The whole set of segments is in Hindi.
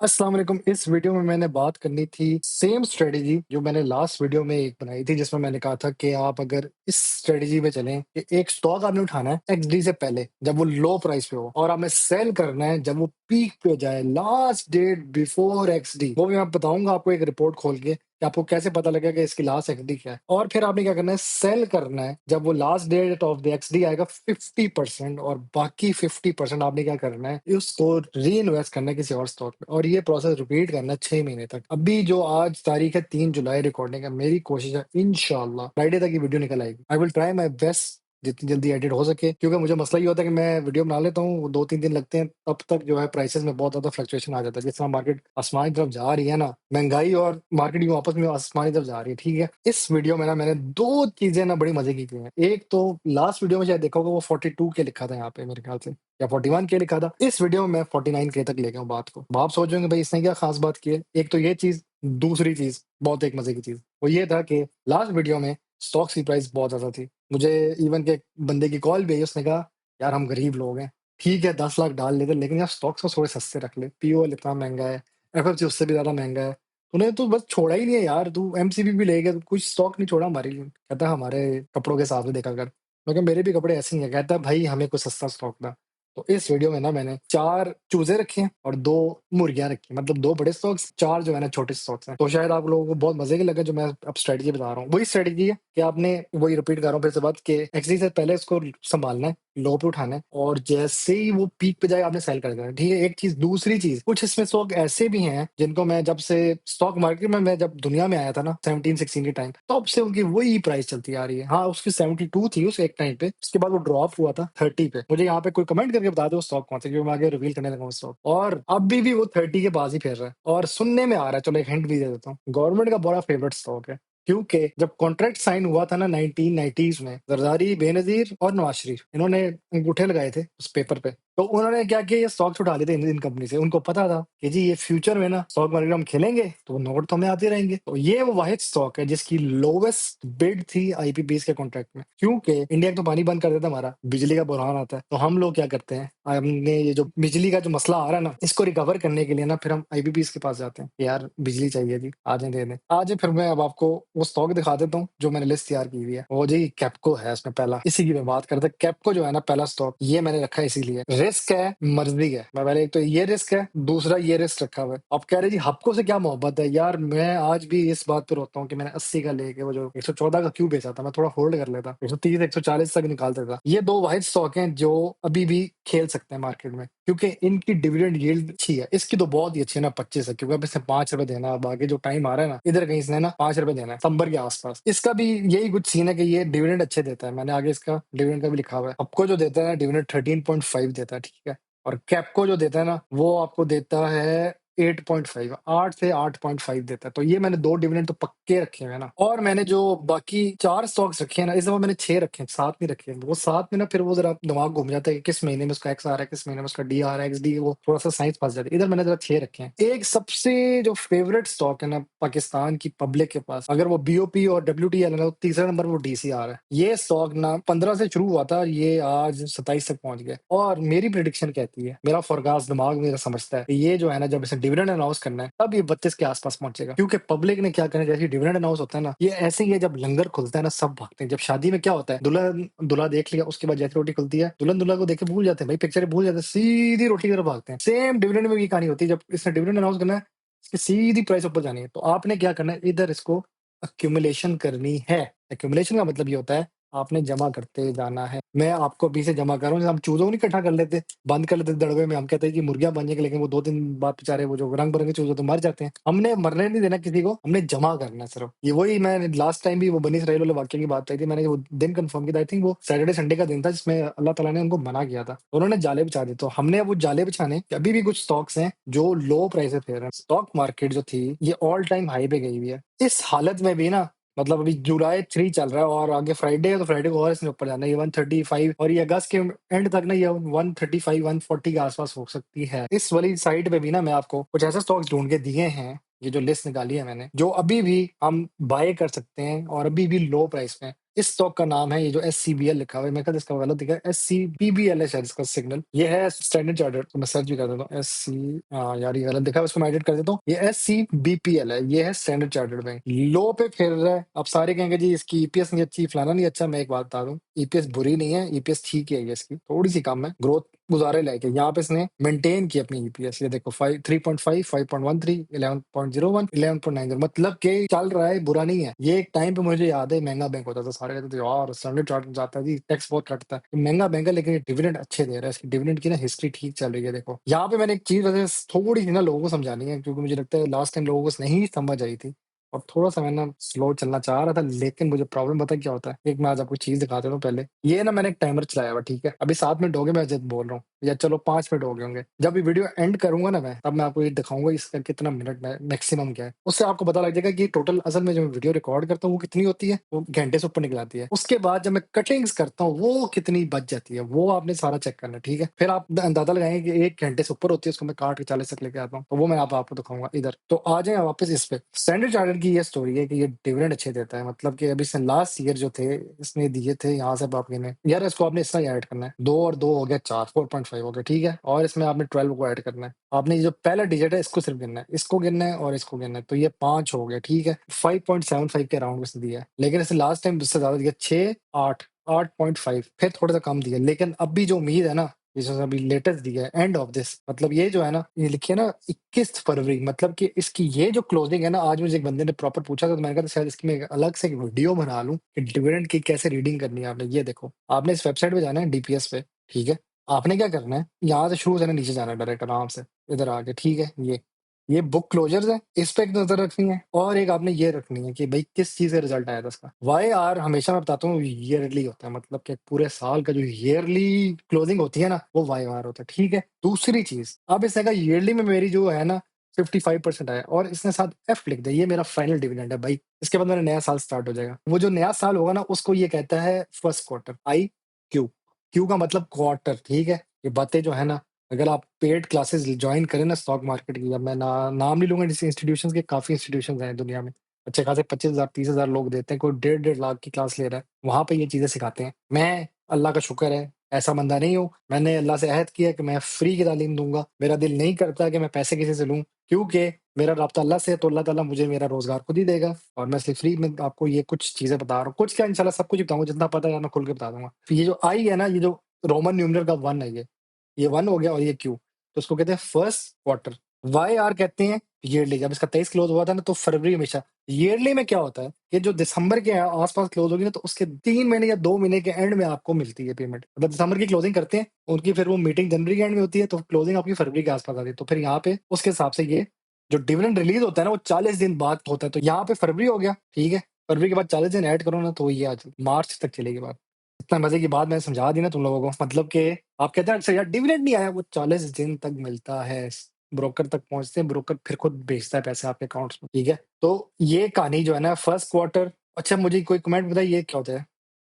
अस्सलाम वालेकुम। इस वीडियो में मैंने बात करनी थी सेम स्ट्रेटजी जो मैंने लास्ट वीडियो में एक बनाई थी, जिसमें मैंने कहा था कि आप अगर इस स्ट्रेटजी पे चलें कि एक स्टॉक आपने उठाना है एक्सडी से पहले जब वो लो प्राइस पे हो, और आपने सेल करना है जब वो पीक पे जाए, लास्ट डेट बिफोर एक्सडी। वो भी मैं बताऊंगा आपको एक रिपोर्ट खोल के कि आपको कैसे पता लगेगा कि इसकी लास्ट एक्सडी क्या है। और फिर आपने क्या करना है, सेल करना है जब वो last date of the XD आएगा 50%, और बाकी 50% आपने क्या करना है, उसको री इन्वेस्ट करना है किसी और स्टॉक में, और ये प्रोसेस रिपीट करना है 6 महीने तक। अभी जो आज तारीख है 3 जुलाई रिकॉर्डिंग है, मेरी कोशिश है इंशाल्लाह फ्राइडे तक ये वीडियो निकल आएगी। I will try my best जितनी जल्दी एडिट हो सके, क्योंकि मुझे मसला ये होता है कि मैं वीडियो बना लेता हूँ, वो 2-3 दिन लगते हैं, तब तक जो है प्राइसेस में बहुत ज्यादा फ्लक्चुएशन आ जाता है। जिस तरह मार्केट आसमान की तरफ जा रही है ना, महंगाई और मार्केट यूं आपस में आसमान की तरफ जा रही है। ठीक है, इस वीडियो में ना मैंने दो चीजें ना बड़ी मजे की हैं। एक तो लास्ट वीडियो में शायद देखा होगा, वो 42 के लिखा था यहाँ पे मेरे ख्याल से, या 41 के लिखा था। इस वीडियो में मैं 49 के तक ले गया हूँ बात को। अब आप सोचोगे भाई इसने क्या खास बात की है। एक तो ये चीज, दूसरी चीज बहुत एक मजे की चीज वो ये था कि लास्ट वीडियो में स्टॉक्स की प्राइस बहुत ज्यादा थी। मुझे इवन के एक बंदे की कॉल भी आई, उसने कहा यार हम गरीब लोग हैं, ठीक है 10 लाख डाल लेते, लेकिन यार स्टॉक्स को थोड़े सस्ते रख ले, पीओएल इतना महंगा है, एफएफसी उससे भी ज्यादा महंगा है, तूने तो बस छोड़ा ही नहीं है यार, तू एमसीबी भी ले गया, तू कुछ स्टॉक नहीं छोड़ा हमारे लिए। कहता है हमारे कपड़ों के हिसाब से देखा कर। मैं कहा मेरे भी कपड़े ऐसे ही है। कहता है भाई हमें कुछ सस्ता स्टॉक था। तो इस वीडियो में ना मैंने 4 चूजे रखे हैं और 2 मुर्गियां रखी हैं, मतलब 2 बड़े स्टॉक्स, 4 जो है ना छोटे स्टॉक्स हैं। तो शायद आप लोगों को बहुत मजे के लगे जो मैं अब स्ट्रेटजी बता रहा हूँ। वही स्ट्रेटजी है कि आपने, वही रिपीट कर रहा हूँ फिर से बात, कि एक्सडी से पहले इसको संभालना है, लो पे उठाना है, और जैसे ही वो पीक पे जाए आपने सेल कर देना है। ठीक है, एक चीज। दूसरी चीज, कुछ इसमें स्टॉक ऐसे भी हैं जिनको मैं जब से स्टॉक मार्केट में, मैं जब दुनिया में आया था ना 17-16 के टाइम, तब से उनकी वही प्राइस चलती आ रही है। हाँ, उसकी 72 थी उस एक टाइम पे, उसके बाद वो ड्रॉप हुआ था 30 पे। मुझे यहाँ पे कोई कमेंट करके बता दो स्टॉक कौन सा, क्योंकि मैं आगे रिवील करने लगा हूँ स्टॉक। और अभी भी वो 30 के पास ही फिर रहा है, और सुनने में आ रहा है, चलो एक हिंट भी दे देता हूँ, गवर्नमेंट का बड़ा फेवरेट स्टॉक है। क्योंकि जब कॉन्ट्रैक्ट साइन हुआ था ना 1990s में, जरदारी, बेनजीर और नवाज शरीफ, इन्होंने अंगूठे लगाए थे उस पेपर पे। तो उन्होंने क्या किया, ये स्टॉक्स उठा लिए थे इन कंपनी से। उनको पता था कि जी ये फ्यूचर में ना स्टॉक मार्केट हम खेलेंगे तो नोट तो हमें आते रहेंगे। तो ये वो वाहिद स्टॉक है जिसकी लोवेस्ट बिड थी आईपीपीएस के कॉन्ट्रैक्ट में, क्योंकि इंडिया तो पानी बंद कर देता, हमारा बिजली का बुरहान आता है। तो हम लोग क्या करते हैं, हमने ये जो बिजली का जो मसला आ रहा है ना, इसको रिकवर करने के लिए ना फिर हम आईपीपीएस के पास जाते हैं कि यार बिजली चाहिए जी, आज दे दें। आज फिर मैं अब आपको वो स्टॉक दिखा देता हूँ जो मैंने लिस्ट तैयार की हुई है। वो जी कैप्को है इसमें पहला, इसी की मैं बात करता हूँ। कैप्को जो है ना पहला स्टॉक, ये मैंने रखा है इसीलिए, रिस्क है मर्जी है। मैं पहले, एक तो ये रिस्क है, दूसरा ये रिस्क रखा हुआ है। आप कह रहे जी हपको से क्या मोहब्बत है, यार मैं आज भी इस बात पे रोता हूँ कि मैंने 80 का लेके वो जो 114 का क्यों बेचा था। मैं थोड़ा होल्ड कर लेता, 130 140 तक निकाल देता। ये दो वाहिद स्टॉक हैं जो अभी भी खेल सकते हैं मार्केट में, क्योंकि इनकी डिविडेंड यील्ड अच्छी है। इसकी तो बहुत ही अच्छी है ना, 25 है, क्योंकि अब इसने 5 रुपए देना है। अब आगे जो टाइम आ रहा है ना, इधर कहीं इसने ना 5 रुपए देना है सितंबर के आसपास। इसका भी यही कुछ सीन है कि ये डिविडेंड अच्छे देता है। मैंने आगे इसका डिविडेंड का भी लिखा हुआ है। आपको जो देता है ना डिविडेंड 13.5 देता है, ठीक है। और कैपको जो देता है ना, वो आपको देता है 8.5, 8 से 8.5 देता है। तो ये मैंने 2 डिविडेंड तो पक्के रखे हुए हैं ना। और मैंने जो बाकी 4 स्टॉक्स रखे हैं ना, इस दफा मैंने 6 रखे हैं, 7 नहीं रखे हैं। वो 7 में ना फिर वो जरा दिमाग घूम जाता है कि किस महीने में उसका एक्स आ रहा है, किस महीने में उसका डी आ रहा है, एक्स डी, वो थोड़ा सा साइंस फंस जाती है। इधर मैंने जरा 6 रखे हैं। एक सबसे जो फेवरेट स्टॉक है ना पाकिस्तान की पब्लिक के पास, अगर वो बीओपी और डब्ल्यूटीएल है ना, तो तीसरे नंबर वो डीसीआर है। ये स्टॉक ना 15 से शुरू हुआ था और ये आज 27 तक पहुंच गया। और मेरी प्रिडिक्शन कहती है, मेरा फोरकास्ट दिमाग मेरा समझता है कि ये जो है ना, जब इसे डिविडेंड अनाउंस करना है तब ये 32 के आसपास पहुंचेगा। क्योंकि पब्लिक ने क्या करना है, जैसे डिविडेंड अनाउंस होता है ना, ये ऐसे ही है, जब लंगर खुलता है ना सब भागते हैं। जब शादी में क्या होता है, दुल्हन दूल्हा देख लिया, उसके बाद जैसे रोटी खुलती है, दुल्हन दूल्हा को देख के भूल जाते हैं भाई, पिक्चर भूल जाते हैं, सीधी रोटी की तरफ भागते हैं। सेम डिविडेंड में भी कहानी होती है, जब इसने डिविडेंड अनाउंस करना है, इसकी सीधी प्राइस ऊपर जानी है। तो आपने क्या करना है, इधर इसको अक्यूमुलेशन करनी है। अक्यूमुलेशन का मतलब ये होता है आपने जमा करते जाना है। मैं आपको अभी से जमा कर रहा हूँ। हम चूजों को नहीं इकट्ठा कर लेते, बंद कर लेते दड़बे में, हम कहते हैं कि मुर्गियां बन जाएंगे, लेकिन वो 2 दिन बाद बेचारे वो जो रंग बिरंगे चूजे तो मर जाते हैं। हमने मरने नहीं देना किसी को, हमने जमा करना है सिर्फ। ये वही मैं लास्ट टाइम भी वो बनी इसराइल वाले वाक्य की बात कही थी, मैंने वो दिन कंफर्म किया था। आई थिंक वो सैटरडे संडे का दिन था जिसमें अल्लाह ताला ने उनको मना किया था, उन्होंने जाले बिछा दिए। तो हमने वो जाले बिछाने, अभी भी कुछ स्टॉक्स हैं जो लो प्राइस पे फेर रहे हैं। स्टॉक मार्केट जो थी ये ऑल टाइम हाई पे गई हुई है। इस हालत में भी ना, मतलब अभी जुलाई 3 चल रहा है और आगे फ्राइडे है, तो फ्राइडे को और इसने ऊपर जाना है। ये 135, और ये अगस्त के एंड तक ना ये 135 140 के आसपास हो सकती है। इस वाली साइड पे भी ना मैं आपको कुछ ऐसे स्टॉक्स ढूंढ के दिए हैं, ये जो लिस्ट निकाली है मैंने, जो अभी भी हम बाय कर सकते हैं और अभी भी लो प्राइस में। इस स्टॉक का नाम है, ये जो SCBL लिखा हुआ है, मैं कहता इसका गलत दिखा है, SCPBL है शायद इसका सिग्नल। ये है स्टैंडर्ड चार्टर्ड, तो मैं सर्च भी कर देता हूँ। यार ये गलत दिखा है, उसको मैं एडिट कर देता हूँ। ये SCBPL है, ये है स्टैंडर्ड चार्टर्ड बैंक। लो पे फिर रहा है। अब सारे कहेंगे जी इसकी ईपीएस नहीं अच्छी, फलाना नहीं अच्छा। मैं एक बात बता दूं, ईपीएस बुरी नहीं है, ईपीएस ठीक है, इसकी थोड़ी सी कम है, ग्रोथ गुजारे लायक है। यहाँ पे इसने मेंटेन की अपनी ईपीएस, ये देखो 3.5, 5.13, 11.01, 11.90, मतलब कि चल रहा है, बुरा नहीं है। ये एक टाइम पे मुझे याद है महंगा बैंक होता था, सारे कहते थे यार स्टैंडर्ड चार्टर्ड जाता है जी, टैक्स बहुत कटता है। ये महंगा बैंक है लेकिन डिविडेंड अच्छे दे रहा है, इसकी डिविडेंड की ना हिस्ट्री ठीक चल रही है। देखो यहाँ पे मैंने एक चीज वैसे थोड़ी सी ना लोगों को समझानी है, क्योंकि मुझे लगता है लास्ट टाइम लोगों को नहीं समझ आई थी, और थोड़ा सा मैं ना स्लो चलना चाह रहा था, लेकिन मुझे प्रॉब्लम पता है क्या होता है। एक मैं आज आपको चीज दिखाता हूँ। पहले ये ना मैंने एक टाइमर चलाया हुआ, ठीक है, अभी 7 मिनट हो गए, मैं जब बोल रहा हूँ, या चलो 5 मिनट हो गए होंगे। जब ये वीडियो एंड करूंगा ना मैं, तब मैं आपको ये दिखाऊंगा इसका कितना मिनट में मैक्सिमम क्या है। उससे आपको पता लग जाएगा कि टोटल असल में जो मैं वीडियो रिकॉर्ड करता हूँ वो कितनी होती है, वो घंटे से ऊपर निकल आती है। उसके बाद जब मैं कटिंग्स करता हूँ वो कितनी बच जाती है, वो आपने सारा चेक करना है, ठीक है। फिर आप अंदाजा लगाएंगे कि 1 घंटे से ऊपर होती है, उसको मैं काट के 40 तक लेके आता हूँ, तो वो मैं आपको दिखाऊंगा इधर। तो आ जाए वापस इस पे। स्टैंडर्ड चार्टर्ड की ये स्टोरी है कि ये डिविडेंड अच्छे देता है, मतलब कि अभी इसने लास्ट ईयर जो थे इसने दिए थे, यहाँ से आप गिने यार, इसको आपने इसका ऐड करना है, 2 और 2 हो गया 4, 4.5 हो गया, ठीक है। और इसमें आपने 12 को ऐड करना है। आपने ये जो पहला डिजिट है इसको सिर्फ गिनना है, इसको गिनना है और इसको गिनना है, तो ये 5 हो गया, ठीक है। 5.75 के अराउंड इसने दिया है, लेकिन इसने लास्ट टाइम उससे ज्यादा दिया, 6, 8, 8.5, फिर थोड़ा सा कम दिया। लेकिन अभी जो उम्मीद है ना, जिसने अभी लेटेस्ट दिया है एंड ऑफ दिस, मतलब ये जो है ना, ये लिखिए ना 21 फरवरी, मतलब कि इसकी ये जो क्लोजिंग है ना, आज मुझे एक बंदे ने प्रॉपर पूछा था, तो मैंने कहा था शायद इसकी मैं एक अलग से एक वीडियो बना लूं कि डिविडेंड की कैसे रीडिंग करनी है आपने। ये देखो, आपने इस वेबसाइट पे जाना है डीपीएस पे, ठीक है। आपने क्या करना है, यहाँ से शुरू से ना नीचे जाना है डायरेक्ट आराम से इधर आके, ठीक है। ये बुक क्लोजर्स है, इस पे एक नजर रखनी है, और एक आपने ये रखनी है कि भाई किस चीज का रिजल्ट आया था इसका। YR हमेशा मैं बताता हूँ ईयरली होता है, मतलब कि पूरे साल का जो ईयरली क्लोजिंग होती है ना, वो YR होता है, ठीक है। दूसरी चीज, अब इसने कहा ईयरली में मेरी जो है ना 55% आया, और इसने साथ F लिख दिया, ये मेरा फाइनल डिविडेंड है भाई। इसके बाद मेरा नया साल स्टार्ट हो जाएगा। वो जो नया साल होगा ना, उसको ये कहता है फर्स्ट क्वार्टर, IQ। क्यू का मतलब क्वार्टर, ठीक है। ये बातें जो है ना, अगर आप पेड क्लासेस ज्वाइन करें ना स्टॉक मार्केट की, अब मैं नाम नहीं लूंगा जिस इंस्टीट्यूशन के, काफी इंस्टीट्यूशन हैं दुनिया में, अच्छे खासे 25,000 30,000 लोग देते हैं, कोई 1.5 लाख की क्लास ले रहा है, वहां पे ये चीजें सिखाते हैं। मैं अल्लाह का शुक्र है ऐसा बंदा नहीं हूँ, मैंने अल्लाह से अहद किया कि मैं फ्री की तालीम दूंगा। मेरा दिल नहीं करता कि मैं पैसे किसी से लूं, क्योंकि मेरा राब्ता अल्लाह से है, तो अल्लाह ताला मुझे मेरा रोजगार खुद ही देगा। और मैं इसलिए फ्री में आपको ये कुछ चीजें बता रहा हूँ, कुछ क्या इंशाल्लाह सब कुछ बताऊंगा, जितना पता है मैं खुल के बता दूंगा। फिर ये जो आई है ना, ये जो रोमन न्यूमरल का 1 है, ये 1 हो गया, और ये क्यू, तो उसको कहते हैं फर्स्ट क्वार्टर। YR कहते हैं ईयरली। जब इसका 23 क्लोज हुआ था ना, तो फरवरी हमेशा। ईयरली में क्या होता है कि जो दिसंबर के आसपास क्लोज होगी ना, तो उसके 3 महीने या 2 महीने के एंड में आपको मिलती है पेमेंट। मतलब दिसंबर की क्लोजिंग करते हैं उनकी, फिर वो मीटिंग जनवरी के एंड में होती है, तो क्लोजिंग आपकी फरवरी के आसपास आती है। तो फिर यहाँ पे उसके हिसाब से ये जो डिविडेंड रिलीज होता है ना, वो 40 दिन बाद होता है। तो यहाँ पे फरवरी हो गया, ठीक है। फरवरी के बाद 40 दिन ऐड करो ना, तो ये आज मार्च तक चलेगी बात। इतना मजे की बात मैंने समझा दी ना तुम लोगों को, मतलब कि आप कहते हैं अच्छा यार डिविडेंड नहीं आया, वो 40 दिन तक मिलता है, ब्रोकर तक पहुंचते हैं, ब्रोकर फिर खुद भेजता है पैसे आपके अकाउंट्स में, ठीक है। तो ये कहानी जो है ना फर्स्ट क्वार्टर। अच्छा मुझे कोई कमेंट बताइए ये क्या होता है,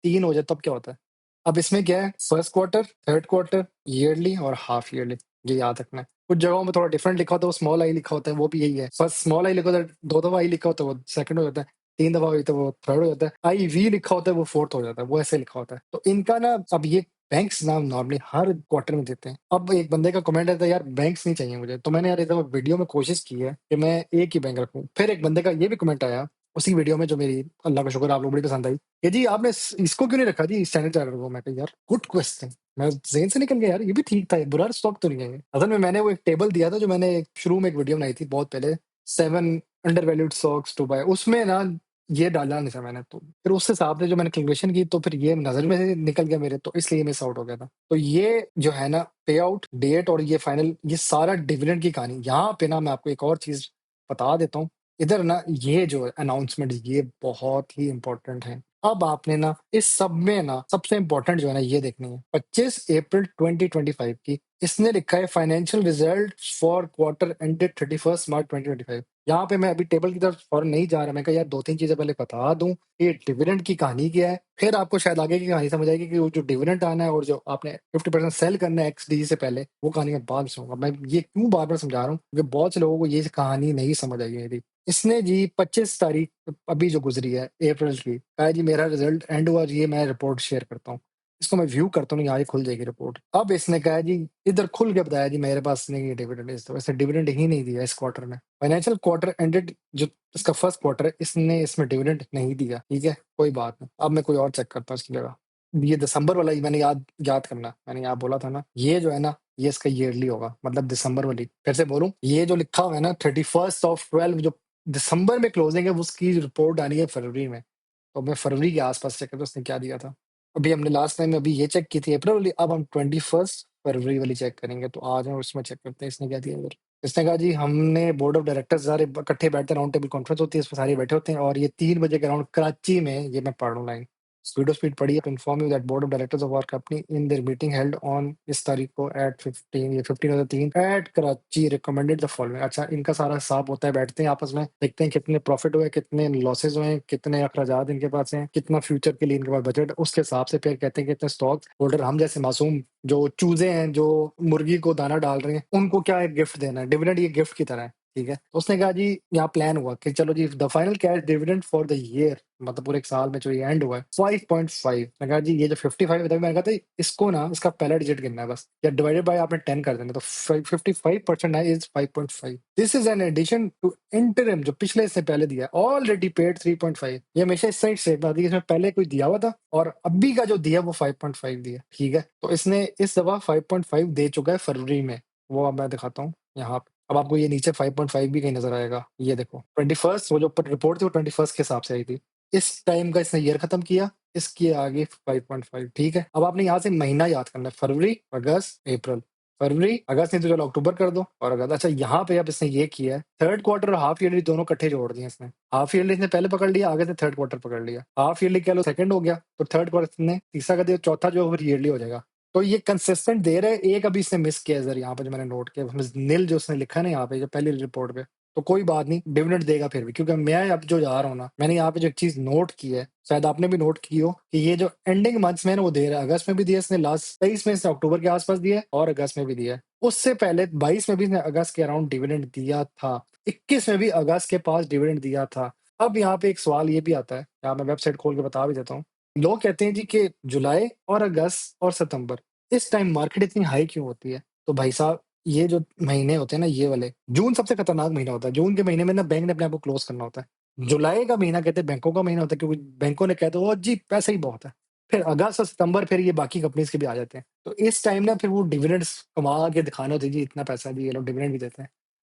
3 हो जाए तब क्या होता है। अब इसमें क्या है, first quarter, third quarter, yearly और हाफ ईयरली, ये याद रखना है। कुछ जगहों में थोड़ा डिफरेंट लिखा होता है, वो स्मॉल आई लिखा होता है, वो भी यही है। फर्स्ट स्मॉल आई लिखा होता है, 2 दफा आई लिखा होता है वो सेकंड हो जाता है, 3 दफा हुई तो वो थर्ड हो जाता है, IV लिखा होता है वो फोर्थ हो जाता है, वो ऐसे लिखा होता है। तो इनका ना, अब ये बैंक्स नाम नॉर्मली हर क्वार्टर में देते हैं। अब एक बंदे का कमेंट आता है यार बैंक्स नहीं चाहिए मुझे, तो मैंने यार इस वीडियो में कोशिश की है कि मैं एक ही बैंक रखूं। फिर एक बंदे का ये भी कमेंट आया उसी वीडियो में, जो मेरी अल्लाह का शुक्र आप लोग बड़ी पसंद आई, कि जी आपने इसको क्यों नहीं रखा जी स्टैंडर्ड चार्टर को। मैं कहा यार गुड क्वेश्चन, मैं जेन से निकल गया यार, ये भी ठीक था, बुरा स्टॉक तो नहीं है ये। असल में मैंने वो एक टेबल दिया था, जो मैंने शुरू में एक वीडियो बनाई थी बहुत पहले, 7 undervalued stocks to buy, उसमें ना ये डाला नहीं था मैंने। तो फिर उस हिसाब से जो मैंने कैलकुलेशन की, तो फिर ये नजर में से निकल गया मेरे, तो इसलिए मिस आउट हो गया था। तो ये जो है ना पे आउट डेट और ये फाइनल, ये सारा डिविडेंड की कहानी। यहाँ पे ना मैं आपको एक और चीज बता देता हूँ, इधर ना ये जो अनाउंसमेंट ये बहुत ही इंपॉर्टेंट है। अब आपने ना इस सब में ना सबसे इंपॉर्टेंट जो है ना ये देखनी है, 25 अप्रैल 2025 की इसने लिखा है financial result for quarter ended 31 मार्च 2025। यहाँ पे मैं अभी टेबल की तरफ फौरन नहीं जा रहा, मैं कहा यार दो तीन चीजें पहले बता दूं ये डिविडेंड की कहानी क्या है, फिर आपको शायद आगे की कहानी समझ आएगी कि वो जो डिविडेंड आना है और जो आपने 50% सेल करना है एक्सडी से पहले, वो कहानी मैं बाद में सुनूंगा। मैं ये क्यों बार बार समझा रहा हूँ क्योंकि बहुत से लोगों को ये कहानी नहीं समझ आई है मेरी। इसने जी 25 तारीख अभी जो गुजरी है अप्रैल की, कहा जी मेरा रिजल्ट एंड हुआ, ये मैं रिपोर्ट शेयर करता हूँ। इसको मैं व्यू करता हूँ, यहाँ ये खुल जाएगी रिपोर्ट। अब इसने कहा जी इधर खुल के बताया जी मेरे पास नहीं है डिविडेंड, इस तो इसने डिविडेंड ही नहीं दिया इस क्वार्टर में। फाइनेंशियल क्वार्टर एंडेड जो इसका फर्स्ट क्वार्टर है, इसने इसमें डिविडेंड नहीं दिया, ठीक है कोई बात नहीं। अब मैं कोई और चेक करता हूँ इसकी जगह। ये दिसंबर वाला ही मैंने याद याद करना, मैंने यहाँ बोला था ना, ये जो है ना ये इसका ईयरली होगा, मतलब दिसंबर वाली। फिर से बोलूं, ये जो लिखा हुआ है ना 31/12 जो दिसंबर में क्लोजिंग है, उसकी रिपोर्ट आनी है फरवरी में। तो मैं फरवरी के आसपास चेक करता हूँ उसने क्या दिया था। अभी हमने लास्ट टाइम अभी ये चेक की थी अप्रैल वाली, अब हम 21 फरवरी वाली चेक करेंगे। तो आज हम उसमें चेक करते हैं इसने क्या दिया उधर। इसने कहा जी हमने बोर्ड ऑफ डायरेक्टर्स सारे इकट्ठे बैठते हैं, राउंड टेबल कॉन्फ्रेंस होती है, इसमें सारे बैठे होते हैं, और ये 3 बजे के अराउंड कराची में, ये मैं पढ़ रहा हूँ लाइन, स्पीड ऑफ स्पीड पढ़िए, to inform you that board of directors of our company in their meeting held on इस तारीख को at 15 ये 15/3 at Karachi recommended the following। अच्छा इनका सारा हिसाब होता है, बैठते हैं आपस में, देखते हैं कितने प्रॉफिट हुए, कितने लॉसेज हुए, कितने अखराजात इनके पास हैं, कितना फ्यूचर के लिए इनके पास बजट, उसके हिसाब से फिर कहते हैं कितने स्टॉक होल्डर, हम जैसे मासूम जो चूजे हैं जो मुर्गी को दाना डाल रहे हैं, उनको क्या एक गिफ्ट देना है, डिविडेंड ये गिफ्ट की तरह है, ठीक है। तो उसने कहा जी यहाँ प्लान हुआ कि चलो जी the final cash dividend for the year, मतलब पूरे एक साल में जो ये एंड हुआ है 5.5। मैं कहा जी ये जो 55 है, मैंने कहा था इसको ना इसका पहला डिजिट गिनना है बस, या डिवाइडेड बाय आपने 10 कर देना, तो 55% है is 5.5। This is an addition to interim जो पिछले इससे पहले दिया ऑलरेडी पेड 3.5। ये हमेशा इस साइड से बात है, इसमें पहले कोई दिया हुआ था और अभी का जो दिया वो 5.5 दिया, ठीक है। तो इसने इस दफा 5.5 दे चुका है फरवरी में, वो अब मैं दिखाता हूँ यहाँ पे। अब आपको ये नीचे 5.5 भी कहीं नजर आएगा, ये देखो 21 वो जो ऊपर रिपोर्ट थी वो 21 के हिसाब से आई थी। इस टाइम का इसने ईयर खत्म किया, इसके आगे 5.5, ठीक है। अब आपने यहाँ से महीना याद करना है, फरवरी अगस्त अप्रैल, फरवरी अगस्त नहीं तो चलो अक्टूबर कर दो और अगस्त। अच्छा यहाँ पे अब इसने ये किया है थर्ड क्वार्टर और हाफ ईयरली दोनों इकट्ठे जोड़ दिए इसने। हाफ ईयरली इसने पहले पकड़ लिया, आगे से थर्ड क्वार्टर पकड़ लिया, हाफ ईयरली कह लो सेकंड हो गया, तो थर्ड क्वार्टर ने तीसरा कर दिया, चौथा जो फिर ईयरली हो जाएगा। तो ये कंसिस्टेंट दे रहे हैं। एक अभी इसने मिस किया सर, यहाँ पे जो मैंने नोट किया नील जो उसने लिखा है ना यहाँ पे जो पहली रिपोर्ट पे, तो कोई बात नहीं डिविडेंड देगा फिर भी, क्योंकि मैं अब जो जा रहा हूँ ना, मैंने यहाँ पे जो एक चीज नोट की है, शायद आपने भी नोट की हो, कि ये जो एंडिंग मंथ्स में है ना वो दे रहा है। अगस्त में भी दिया इसने, लास्ट 23 में इसने अक्टूबर के आसपास दिया है, और अगस्त में भी दिया है। उससे पहले 22 में भी इसने अगस्त के अराउंड डिविडेंड दिया था, 21 में भी अगस्त के पास डिविडेंड दिया था। अब यहाँ पे एक सवाल ये भी आता है, यहाँ मैं वेबसाइट खोल के बता भी देता हूँ। लोग कहते हैं जी कि जुलाई और अगस्त और सितंबर इस टाइम मार्केट इतनी हाई क्यों होती है। तो भाई साहब ये जो महीने होते हैं ना, ये वाले, जून सबसे खतरनाक महीना होता है। जून के महीने में ना बैंक ने अपने आप को क्लोज करना होता है। जुलाई का महीना कहते हैं बैंकों का महीना होता है, क्योंकि बैंकों ने कहते हैं ओ जी पैसा ही बहुत है। फिर अगस्त और सितंबर फिर ये बाकी कंपनीज के भी आ जाते हैं। तो इस टाइम ना फिर वो डिविडेंड्स कमा के दिखाने होते हैं जी इतना पैसा जी ये लोग डिविडेंड भी देते हैं।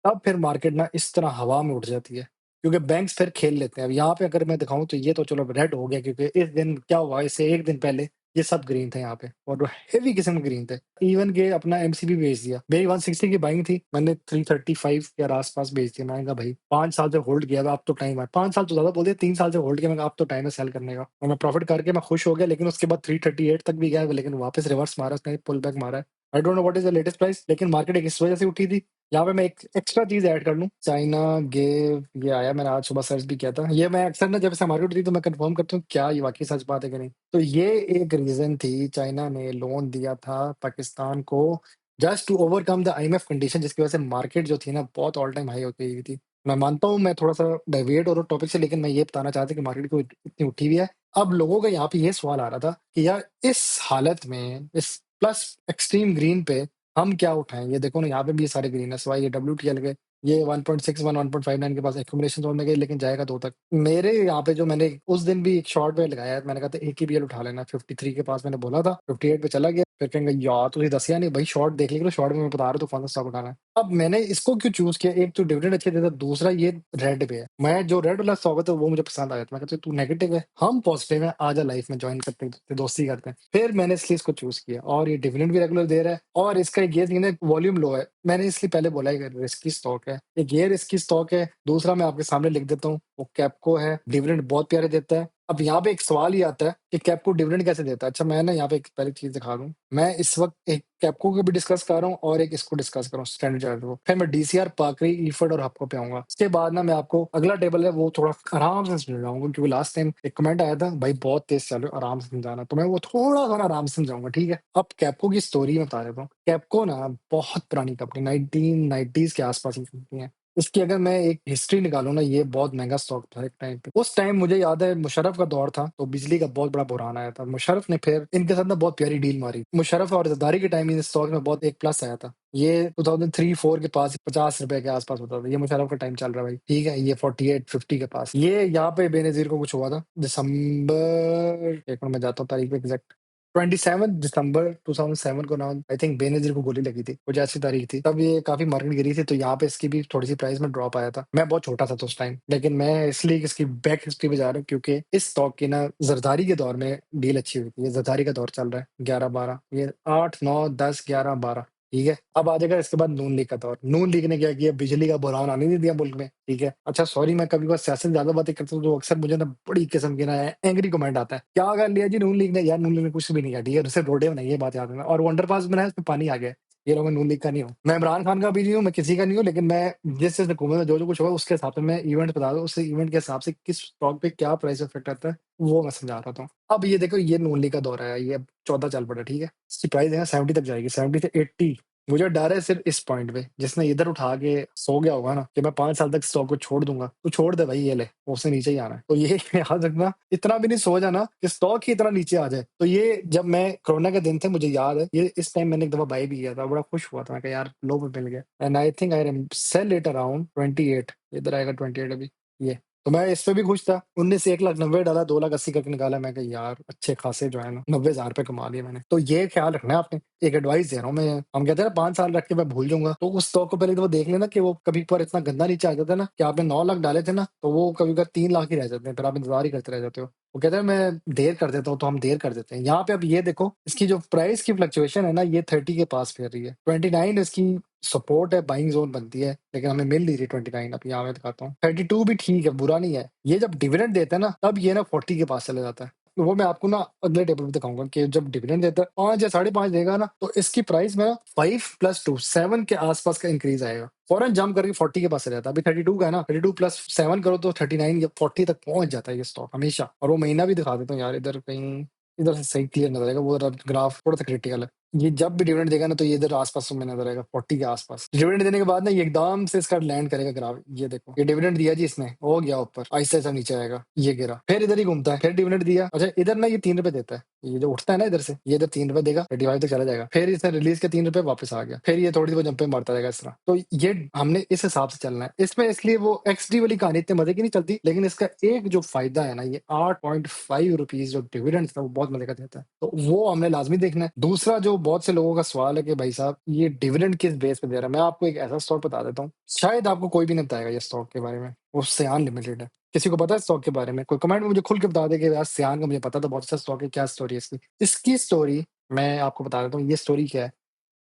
तब फिर मार्केट ना इस तरह हवा में उठ जाती है, क्योंकि बैंक्स फिर खेल लेते हैं। अब यहाँ पे अगर मैं दिखाऊं तो ये तो चलो रेड हो गया, क्योंकि इस दिन क्या हुआ, इससे एक दिन पहले ये सब ग्रीन थे यहाँ पे, और हेवी किस्म के ग्रीन थे। इवन के अपना एमसीबी बेच दिया, मेरी 160 की बाइंग थी, मैंने 335 के आसपास बेच दिया। मैंने कहा भाई 5 साल से होल्ड किया था, अब तो टाइम है। 5 साल तो ज्यादा बोल दिया, 3 साल से होल्ड किया, मैं कहा अब तो टाइम है सेल करने का, और मैं प्रॉफिट करके मैं खुश हो गया। लेकिन उसके बाद 338 तक भी गया, लेकिन वापस रिवर्स मारा उसने, पुल बैक मारा है। आई don't know what is the latest price, लेकिन मार्केट एक इस वजह से उठी थी। यहाँ पे मैं एक एक्स्ट्रा चीज ऐड कर लूं, चाइना गेव, ये आया, मैंने आज सुबह सर्च भी किया था। ये मैं अक्सर ना जब से मार्केट उठी तो मैं कंफर्म करता हूँ क्या ये वाकई सच बात है कि नहीं। तो ये एक रीजन थी, चाइना ने लोन दिया था पाकिस्तान को just to overcome the IMF condition, जिसकी वजह से मार्केट जो थी ना बहुत ऑल टाइम हाई हो गई हुई थी। मैं मानता हूँ मैं थोड़ा सा डाइविएट हो रहा हूँ टॉपिक से, लेकिन मैं ये बताना चाहता हूँ कि मार्केट को इतनी उठी हुई है। अब लोगों का यहाँ पे ये सवाल आ रहा था कि यार इस हालत में, इस प्लस एक्सट्रीम ग्रीन पे हम क्या उठाएं। ये देखो ना यहाँ पे भी ये सारे ग्रीन है, सिवाय ये WTL के, ये 1.61 1.59 के पास एक्यूमुलेशन जोन में गई, लेकिन जाएगा 2 तक। मेरे यहाँ पे जो मैंने उस दिन भी एक शॉर्ट पे लगाया है, मैंने कहा था एक ही BL उठा लेना, 53 के पास मैंने बोला था, 58 पे चला गया। फिर कहेंगे यार तुझे दसिया नहीं भाई, शॉर्ट देख लिया, शॉर्ट में मैं बता रहा हूँ तो कौन सा स्टॉक उठाना है। अब मैंने इसको क्यों चूज किया, एक तो डिविडेंड अच्छे देता, दूसरा ये रेड पे है। मैं जो रेड वाला स्टॉक है तो वो मुझे पसंद आया था, मैं कहता तू नेगेटिव है हम पॉजिटिव है, आजा लाइफ में ज्वाइन करते हैं, दोस्ती करते हैं। फिर मैंने इसलिए इसको चूज किया, और ये डिविडेंड भी रेगुलर दे रहा है, और इसका एक ये सीन है वॉल्यूम लो है। मैंने इसलिए पहले बोला है रिस्की स्टॉक है, एक ये रिस्की स्टॉक है। दूसरा मैं आपके सामने लिख देता हूँ, वो कैपको है, डिविडेंड बहुत प्यारे देता है। अब यहाँ पे एक सवाल ये आता है कि कैप्को डिविडेंड कैसे देता है? अच्छा, मैं ना यहाँ पे एक पहले चीज़ दिखा दूँ। मैं इस वक़्त एक कैप्को को भी डिस्कस कर रहा हूँ और एक इसको डिस्कस कर रहा हूँ, स्टैंडर्ड चार्टर्ड को। फिर मैं डीसीआर, पाकरी, ईफड और हपको पे आऊँगा। उसके बाद ना मैं आपको अगला टेबल है वो थोड़ा आराम से समझाऊँगा, क्योंकि लास्ट टाइम एक कमेंट आया था, भाई बहुत तेज़ चल रहे हो, आराम से समझाना। तो मैं वो थोड़ा-सा ना आराम से समझाऊँगा, ठीक है? अब कैप्को की स्टोरी मैं बता देता हूँ। कैप्को ना बहुत पुरानी कंपनी 1990s के आस-पास की कंपनी है। इसकी अगर मैं एक हिस्ट्री निकालूँ ना, ये बहुत महँगा स्टॉक था एक टाइम पे। उस टाइम मुझे याद है मुशर्रफ का दौर था, तो बिजली का बहुत बड़ा बुहरान आया था। मुशर्रफ ने फिर इनके साथ ना बहुत प्यारी डील मारी। मुशर्रफ और ज़रदारी के टाइम इस स्टॉक में बहुत एक प्लस आया था। ये 2003-4 के पास ₹50 के आस-पास होता था। ये मुशर्रफ का टाइम चल रहा है भाई, ठीक है? ये 48-50 के पास। ये यहाँ पे बेनज़ीर को कुछ हुआ था दिसंबर, एक मिनट मैं जाता हूँ तारीख पे एग्ज़ैक्ट। 27 दिसंबर 2007 को ना आई थिंक बेनज़ीर को गोली लगी थी, कुछ ऐसी तारीख थी। तब ये काफ़ी मार्केट गिरी थी, तो यहाँ पे इसकी भी थोड़ी-सी प्राइस में ड्रॉप आया था। मैं बहुत छोटा था तो उस टाइम, लेकिन मैं इसलिए इसकी बैक हिस्ट्री पे जा रहा हूँ क्योंकि इस स्टॉक की ना ज़रदारी के दौर में डील अच्छी हुई थी। ये ज़रदारी का दौर चल रहा है 11-12, ये 8, 9, 10, 11, 12, ठीक है? अब आ जाएगा इसके बाद नून लीग का दौर। नून लीग ने क्या किया, बिजली का बुहरान आने नहीं दिया मुल्क में, ठीक है? अच्छा सॉरी, मैं कभी-कभार सियासत ज़्यादा बातें करता हूँ, तो अक्सर मुझे ना बड़ी किस्म की ना एंग्री कमेंट आता है। क्या कर लिया जी नून लीग ने? यार नून लीग ने कुछ भी नहीं किया, ठीक है? सिर्फ रोडें बनाई है, ये बात याद रखना, और अंडरपास बनाया उसमें पानी आ गया। ये लोग, मैं नून लीग का नहीं हूँ। मैं इमरान खान का भी नहीं हूँ, मैं किसी का नहीं हूँ, लेकिन मैं जिस हुकूमत में जो कुछ हुआ उसके हिसाब से मैं इवेंट बता दूँ, उस इवेंट के हिसाब से किस स्टॉक पे क्या प्राइस इफेक्ट आता है, वो मैं समझा रहा था। अब ये देखो, ये नून लीग का दौर है, ये अब 14 चल पड़ा, ठीक है? इसकी प्राइस है ना 70 तक जाएगी, 70 से 80। मुझे डर है सिर्फ इस पॉइंट पे, जिसने इधर उठा के सो गया होगा ना कि मैं 5 साल तक स्टॉक को छोड़ दूँगा, तू छोड़ दे भाई, ये ले, उससे नीचे ही आना है। तो ये याद रखना, इतना भी नहीं सो जाना कि स्टॉक ही इतना नीचे आ जाए। तो ये जब मैं कोरोना के दिन थे, मुझे याद है, ये इस टाइम मैंने एक दफ़ा बाय भी किया था, बड़ा खुश हुआ था, मैं कहा यार लो पे मिल गया, and I think I sell it around 28, इधर आएगा 28 अभी, ये। तो मैं इस पे भी खुश था। 19 से 1,90,000 डाला, 2,80,000 करके निकाला। मैं कहा यार अच्छे खासे जो है ना ₹90,000 कमा लिए मैंने। तो ये ख्याल रखना है आपने, एक एडवाइस दे रहा हूँ मैं। हम कहते हैं ना 5 साल रख के मैं भूल जाऊँगा, तो उस स्टॉक को पहले तो वो देख लेना कि वो कभी कभार इतना गंदा नीचे आ जाता है ना कि आपने 9 लाख डाले थे ना, तो वो कभी-कभार 3 लाख ही रह जाते हैं, फिर आप इंतज़ार ही करते रह जाते हो। वो कहते हैं मैं देर कर देता हूँ, तो हम देर कर देते हैं। यहाँ पे अब ये देखो, इसकी जो प्राइस की फ्लक्चुएशन है ना, ये 30 के पास फिर रही है। 29 इसकी सपोर्ट है, बाइंग ज़ोन बनती है, लेकिन हमें मिल नहीं रही 29। अब यहाँ मैं दिखाता हूँ। 32 भी ठीक है, बुरा नहीं है। ये जब डिविडेंड देता है ना, तब ये ना 40 के पास चला जाता है। तो वो मैं आपको ना अगले टेबल पे दिखाऊँगा कि जब डिविडेंड देता है 5 या 5.5 देगा ना, तो इसकी प्राइस में ना 5 + 2 7 के आस-पास का इंक्रीज़ आएगा। फौरन जंप करके 40 के पास चला जाता है। अभी 32 का है ना, 32 + 7 करो तो 39 या 40 तक पहुँच जाता है ये स्टॉक हमेशा। और वो महीना भी दिखा देता हूँ यार, इधर कहीं, इधर से सही क्लियर नज़र आएगा, वो वाला ग्राफ थोड़ा-सा क्रिटिकल है। ये जब भी डिविडेंड देगा ना, तो ये इधर आस-पास में नज़र आएगा, 40 के आस-पास। डिविडेंड देने के बाद ना ये एकदम से इसका लैंड करेगा ग्राफ, ये देखो। ये डिविडेंड दिया जी इसने, हो गया ऊपर, आहिस्ता-आहिस्ता नीचे आएगा, ये गिरा। फिर इधर ही घूमता है, फिर डिविडेंड दिया। अच्छा इधर ना ये ₹3 देता है। ये जो उठता है ना इधर से, ये इधर ₹3 देगा, 35 तक चला जाएगा। फिर इसने रिलीज़ के ₹3 वापस आ गया। फिर ये थोड़ी बहुत जंपें मारता रहेगा इस तरह। तो ये हमने इस हिसाब से चलना है। इसमें इसलिए वो एक्सडी वाली कहानी इतने मज़े की नहीं चलती, लेकिन इसका एक जो फ़ायदा है ना, ये ₹8.5 जो डिविडेंड था, वो बहुत मज़े का देता है। तो वो हमने लाज़मी देखना है। दूसरा जो बहुत से लोगों का सवाल है कि भाई साहब ये डिविडेंड किस बेस पे दे रहा है? मैं आपको एक ऐसा स्टॉक बता देता हूँ, शायद आपको कोई भी नहीं बताएगा ये स्टॉक के बारे में, वो सियान लिमिटेड है। किसी को पता है स्टॉक के बारे में? कोई कमेंट में मुझे खुल के बता दे कि यार सियान का मुझे पता था, बहुत अच्छा स्टॉक है, क्या स्टोरी है इसकी? इसकी स्टोरी मैं आपको बता देता हूँ, ये स्टोरी क्या है?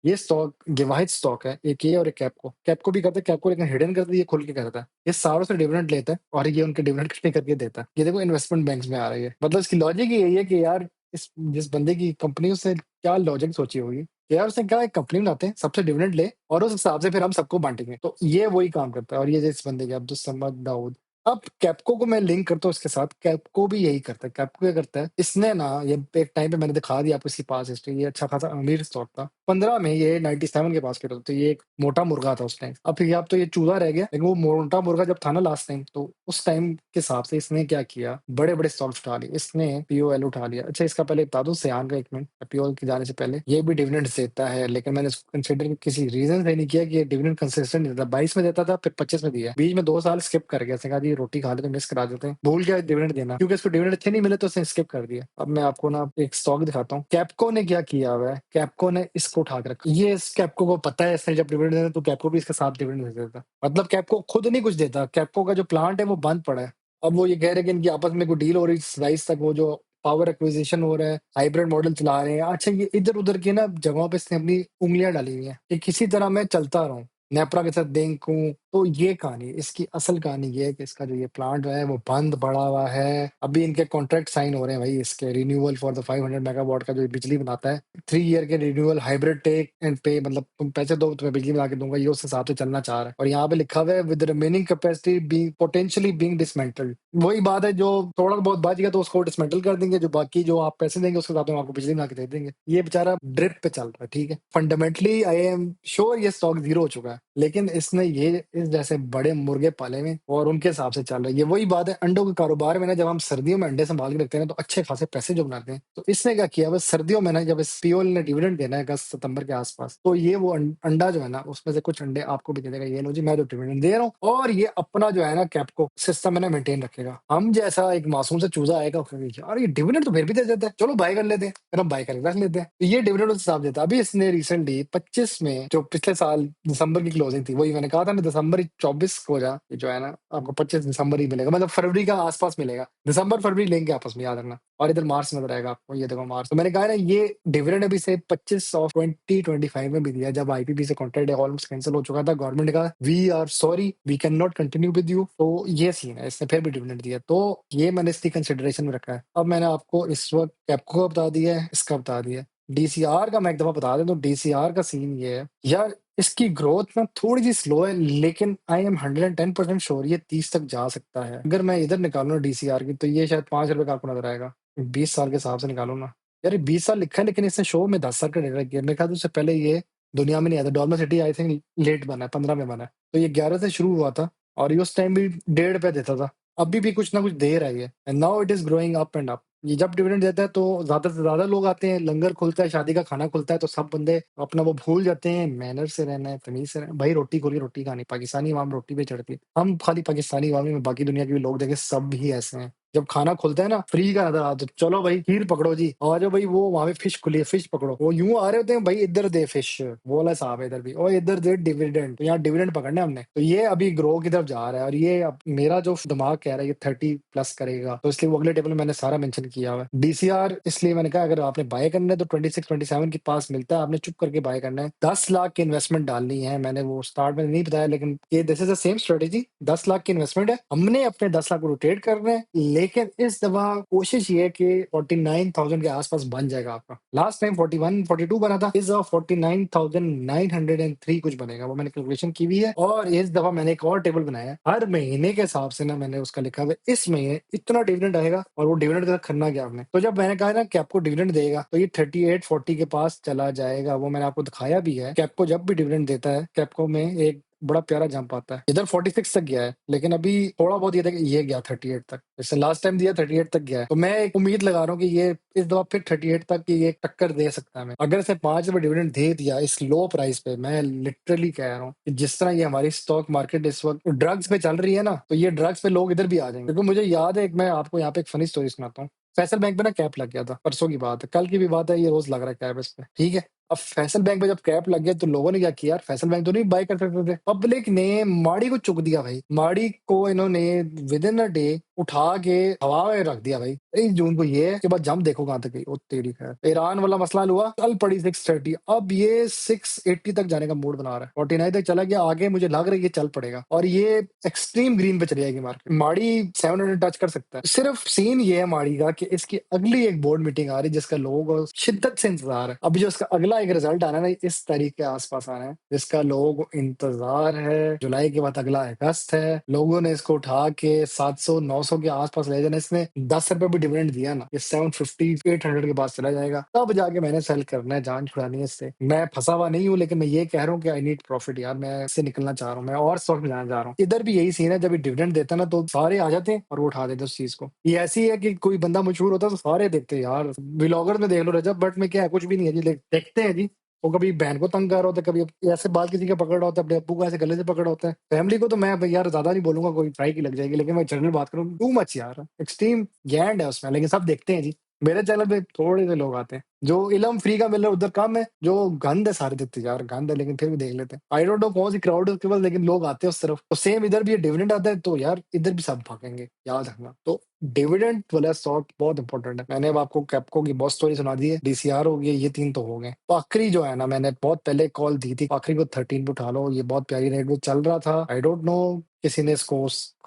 ये स्टॉक ये वाहिद स्टॉक है, एक ये और एक कैपको। कैपको भी करता है, कैपको लेकिन हिडन करता है, ये खुल के करता है। ये सारों से डिविडेंड लेता है और ये उनके डिविडेंड इकट्ठे करके देता है। ये देखो इन्वेस्टमेंट बैंक्स में आ रही है। मतलब इसकी लॉजिक ही यही है कि यार इस जिस बंदे की कंपनी, उसने क्या लॉजिक सोची होगी कि यार उसने कहा एक कंपनी बनाते हैं, सबसे डिविडेंड ले और उस हिसाब से फिर हम सबको बाँटेंगे। तो ये वही काम करता है, और ये जिस बंदे के अब्दुल समद दाऊद। अब कैपको को मैं लिंक करता हूँ इसके साथ, कैपको भी यही करता है। कैपको क्या करता है, इसने ना ये एक टाइम पे मैंने दिखा दिया आपको इसकी पास हिस्ट्री, ये अच्छा खासा अमीर स्टॉक था। 15 में ये 97 के पास गिरा था, तो ये एक मोटा मुर्गा था उस टाइम। अब फिर अब तो ये चूजा रह गया, लेकिन वो मोटा मुर्गा जब था ना लास्ट टाइम, तो उस टाइम के हिसाब से इसने क्या किया, बड़े-बड़े स्टॉक्स उठा लिए। इसने पीओएल उठा लिया। अच्छा इसका पहले बता दूँ सियान का, 1 मिनट, पीओएल के जाने से पहले, ये भी डिविडेंड्स देता है, लेकिन मैंने इसको कंसिडर किसी रीज़न से नहीं किया कि ये डिविडेंड कंसिस्टेंट नहीं देता। 22 में देता था, फिर 25 में दिया। बीच में 2 साल स्किप कर गया। इसने कहा जी रोटी खा ले तो मिस करा देते हैं। भूल गया डिविडेंड देना, क्योंकि इसको डिविडेंड अच्छे नहीं मिले तो उसने स्किप कर दिया। अब मैं आपको ना एक स्टॉक दिखाता हूँ। कैपको ने क्या किया हुआ है, कैपको ने इसको उठा के रखा। ये इस कैपको को पता है इसने जब डिविडेंड देना, तो कैपको भी इसके साथ डिविडेंड दे देता। मतलब कैपको खुद नहीं कुछ देता, कैपको का जो प्लांट है वो बंद पड़ा है। अब वो ये कह रहे हैं कि इनकी आपस में कोई डील हो रही है, राइस तक वो जो पावर एक्विजिशन हो रहा है, हाइब्रिड मॉडल चला रहे हैं। अच्छा ये इधर-उधर की ना जगहों पे इसने अपनी उँगलियाँ डाली हुई हैं कि किसी तरह मैं चलता रहूँ। नेपरा के साथ लिंक हूँ, तो ये कहानी है। इसकी असल कहानी ये है कि इसका जो ये प्लांट जो है वो बंद पड़ा हुआ है। अभी इनके कॉन्ट्रैक्ट साइन हो रहे हैं भाई, इसके रिन्यूअल फॉर द 500 मेगावाट का जो बिजली बनाता है, 3 ईयर के रिन्यूअल, हाइब्रिड टेक एंड पे, मतलब तुम पैसे दो तुम्हें बिजली बना के दूंगा, ये उस हिसाब से चलना चाह रहा है। और यहाँ पे लिखा हुआ है with remaining capacity being potentially being dismantled. वही बात है, जो थोड़ा बहुत बच गया तो उसको डिसमेंटल कर देंगे, जो बाकी जो आप पैसे देंगे उसके हिसाब से हम आपको बिजली बना के दे देंगे। ये बेचारा ड्रिप पे चल रहा है, ठीक है। फंडामेंटली आई एम श्योर ये स्टॉक जीरो हो चुका है, लेकिन इसने ये इस जैसे बड़े मुर्गे पाले में और उनके हिसाब से चल रहा है। ये वही बात है, अंडों के कारोबार में ना, जब हम सर्दियों में अंडे संभाल के रखते हैं ना, तो अच्छे खासे पैसे जो बनाते हैं। तो इसने क्या किया, बस सर्दियों में ना, जब इस पीओएल ने डिविडेंड देना है अगस्त सितंबर के आसपास, तो ये वो अंडा जो है ना, उसमें से कुछ अंडे आपको भी दे देगा, ये लो जी मैं जो डिविडेंड दे रहा हूँ। और ये अपना जो है ना कैपको सिस्टम में ना मेंटेन रखेगा। हम जैसा एक मासूम से चूजा आएगा, यार ये डिविडेंड तो फिर भी दे देता है, चलो बाय कर लेते हैं, फिर हम बाय करके रख लेते हैं। तो ये डिविडेंड उस हिसाब देता है। अभी इसने रिसेंटली 25 में, जो पिछले साल दिसंबर की क्लोजिंग थी, वही मैंने कहा था ना, दिसंबर 24 को जो है ना आपको 25 दिसंबर ही मिलेगा, मतलब फरवरी का आसपास मिलेगा। दिसंबर फरवरी लेंगे आपस में, याद रखना। और इधर मार्च नजर आएगा आपको, ये देखो मार्च। तो मैंने कहा ना, ये डिविडेंड अभी से 25 ऑफ 2025 में भी दिया, जब आईपीपी से कॉन्ट्रैक्ट ऑलमोस्ट कैंसिल हो चुका था। गवर्नमेंट ने कहा we are sorry, we can not continue with you. तो ये सीन है, इसने फिर भी डिविडेंड दिया, तो ये मैंने इसकी कंसिडरेशन में रखा है। अब मैंने आपको इस वक्त कैपको का बता दिया है, इसका बता दिया है। डीसीआर का मैं एक दफा बता दें, तो डीसीआर का सीन ये है यार, इसकी ग्रोथ ना थोड़ी सी स्लो है, लेकिन आई एम 110% श्योर ये 30 तक जा सकता है। अगर मैं इधर निकालू ना डीसीआर की, तो ये शायद ₹5 का आपको नजर आएगा। 20 साल के हिसाब से निकालू ना, यार 20 साल लिखा है, लेकिन इसने शो में 10 साल का डेटा किया। मेरे ख्याल से उससे पहले ये दुनिया में नहीं आया था। Dollar city I think late बना है, 15 में बना है। तो ये 11 से शुरू हुआ था, और ये उस टाइम भी 1.5 पे देता था। अभी भी कुछ ना कुछ दे रहा है ये, and now it is growing up and up. ये जब डिविडेंड देता है तो ज्यादा से ज्यादा लोग आते हैं, लंगर खुलता है, शादी का खाना खुलता है, तो सब बंदे अपना वो भूल जाते हैं, मैनर से रहना है, तमीज से रहना है। भाई रोटी खोली, रोटी खानी, पाकिस्तानी अवाम रोटी पे चढ़ती है। हम खाली पाकिस्तानी अवाम में, बाकी दुनिया के भी लोग देखे, सब भी ऐसे हैं। जब खाना खुलता है ना, फ्री का नजर आता है, चलो भाई खीर पकड़ो जी, आ जाओ भाई, वो वहां पे फिश खुली है, फिश पकड़ो। वो यूं आ रहे होते हैं, भाई इधर दे फिश, वो वाला साहब है इधर भी, और इधर दे डिविडेंड। तो यहाँ डिविडेंड पकड़ना है हमने। तो ये अभी ग्रो की तरफ जा रहा है, और ये अब मेरा जो दिमाग कह रहा है ये 30+ करेगा, तो इसलिए वो अगले टेबल में मैंने सारा मेंशन किया हुआ है। डीसीआर इसलिए मैंने कहा, अगर आपने बाय करना है तो 26-27 के पास मिलता है, आपने चुप करके बाय करना है। 10 लाख की इन्वेस्टमेंट डालनी है, मैंने वो स्टार्ट में नहीं बताया, लेकिन ये this is the same strategy. 10 lakh की इन्वेस्टमेंट है, हमने अपने 10 लाख को रोटेट करना है, लेकिन इस दफा कोशिश ये है कि 49,000 के आसपास बन जाएगा आपका। लास्ट टाइम 41-42 बना था, इस दफा 49,903 कुछ बनेगा, वो मैंने कैलकुलेशन की हुई है। और इस दफा मैंने एक और टेबल बनाया है, हर महीने के हिसाब से ना, मैंने उसका लिखा हुआ है इस महीने इतना डिविडेंड आएगा, और वो डिविडेंड का करना क्या आपने। तो जब मैंने कहा ना कि आपको डिविडेंड देगा, तो ये 38-40 के पास चला जाएगा, वो मैंने आपको दिखाया भी है। कैपको जब भी डिविडेंड देता है, कैपको में एक बड़ा प्यारा जंप आता है। इधर 46 तक गया है, लेकिन अभी थोड़ा बहुत ये था कि ये गया 38 तक। जैसे लास्ट टाइम दिया 38 तक गया है, तो मैं एक उम्मीद लगा रहा हूँ कि ये इस दफा फिर 38 तक की ये टक्कर दे सकता है। मैं अगर इसे ₹5 डिविडेंड दे दिया इस लो प्राइस पे, मैं लिटरली कह रहा हूँ कि जिस तरह ये हमारी स्टॉक मार्केट इस वक्त ड्रग्स पे चल रही है ना, तो ये ड्रग्स पे लोग इधर भी आ जाएंगे। क्योंकि मुझे याद है, मैं आपको यहाँ पे एक फनी स्टोरी सुनाता हूँ। फैसल बैंक पे ना कैप लग गया था, परसों की बात है, कल की भी बात है, ये रोज लग रहा है कैप इस पे, ठीक है। अब फैसल बैंक पे जब कैप लग गया, तो लोगों ने क्या किया, यार फैसल बैंक तो नहीं बाय कर सकते थे, पब्लिक ने माड़ी को चुक दिया भाई। माड़ी को इन्होंने विद इन अ डे उठा के हवा में रख दिया भाई। 23 जून को ये है कि बाद जम देखो कहां तक गई, ओ तेरी खैर। ईरान वाला मसला हल हुआ, कल पड़ी 630, अब ये 680 तक जाने का मूड बना रहा है। 49 तक चला गया, आगे मुझे लग रहा है ये चल पड़ेगा, और ये एक्सट्रीम ग्रीन पे चली जाएगी मार्केट। माड़ी 700 टच कर सकता है। सिर्फ सीन ये है माड़ी का कि इसकी अगली एक बोर्ड मीटिंग आ रही है, जिसका लोगों को शिद्दत से इंतजार है। अभी जो इसका अगला एक रिजल्ट आना है ना, इस तारीख के आसपास आना है, जिसका लोगों को इंतजार है। जुलाई के बाद अगला अगस्त है, लोगों ने इसको उठा के 700-900 के आसपास ले जाना। इसने ₹10 भी डिविडेंड दिया ना, ये 750-800 के पास चला जाएगा, तब जाके मैंने सेल करना है, जान छुड़ानी है इससे। मैं फंसा हुआ नहीं हूँ, लेकिन मैं ये कह रहा हूँ कि आई नीड प्रॉफिट यार, मैं इससे निकलना चाह रहा हूँ, मैं और स्टॉक में जाना चाह रहा हूँ। इधर भी यही सीन है, जब डिविडेंड देता है ना, तो सारे आ जाते हैं और वो उठा देते हैं उस चीज को। ये ऐसी है कि कोई बंदा मशहूर होता है तो सारे देखते हैं यार। व्लॉगर में देख लो, रजब भट्ट में क्या है, कुछ भी नहीं है जी, देखते हैं जी। वो कभी बहन को तंग कर रहा होता है, कभी ऐसे बाल किसी का पकड़ रहा होता है, अपने अब्बू को ऐसे गले से पकड़ रहा होता है। फैमिली को तो मैं भाई यार ज्यादा नहीं बोलूंगा, कोई फ्राई की लग जाएगी, लेकिन मैं जनरल बात करूँ, टू मच यार, एक्सट्रीम गैंड है उसमें, लेकिन सब देखते हैं जी। मेरे चैनल पे थोड़े से लोग आते हैं, जो इलम फ्री का मिल रहा है उधर कम है, जो गंद है सारे देखते हैं यार, गंद है, लेकिन फिर भी देख लेते हैं। आई डोंट नो कौन सी क्राउड है उसके पास, लेकिन लोग आते हैं उस तरफ। तो सेम इधर भी डिविडेंड आता है, तो यार इधर भी सब भागेंगे, याद रखना। तो डिविडेंड वाला स्टॉक बहुत इंपॉर्टेंट है। मैंने अब आपको कैप्को की बहुत स्टोरी सुना दी है, डीसीआर हो गई, ये 3 तो हो गए। पाखरी जो है ना, मैंने बहुत पहले कॉल दी थी, पाखरी को 13 पे उठा लो, ये बहुत प्यारी रेट में चल रहा था। आई डोंट नो, किसी ने इसको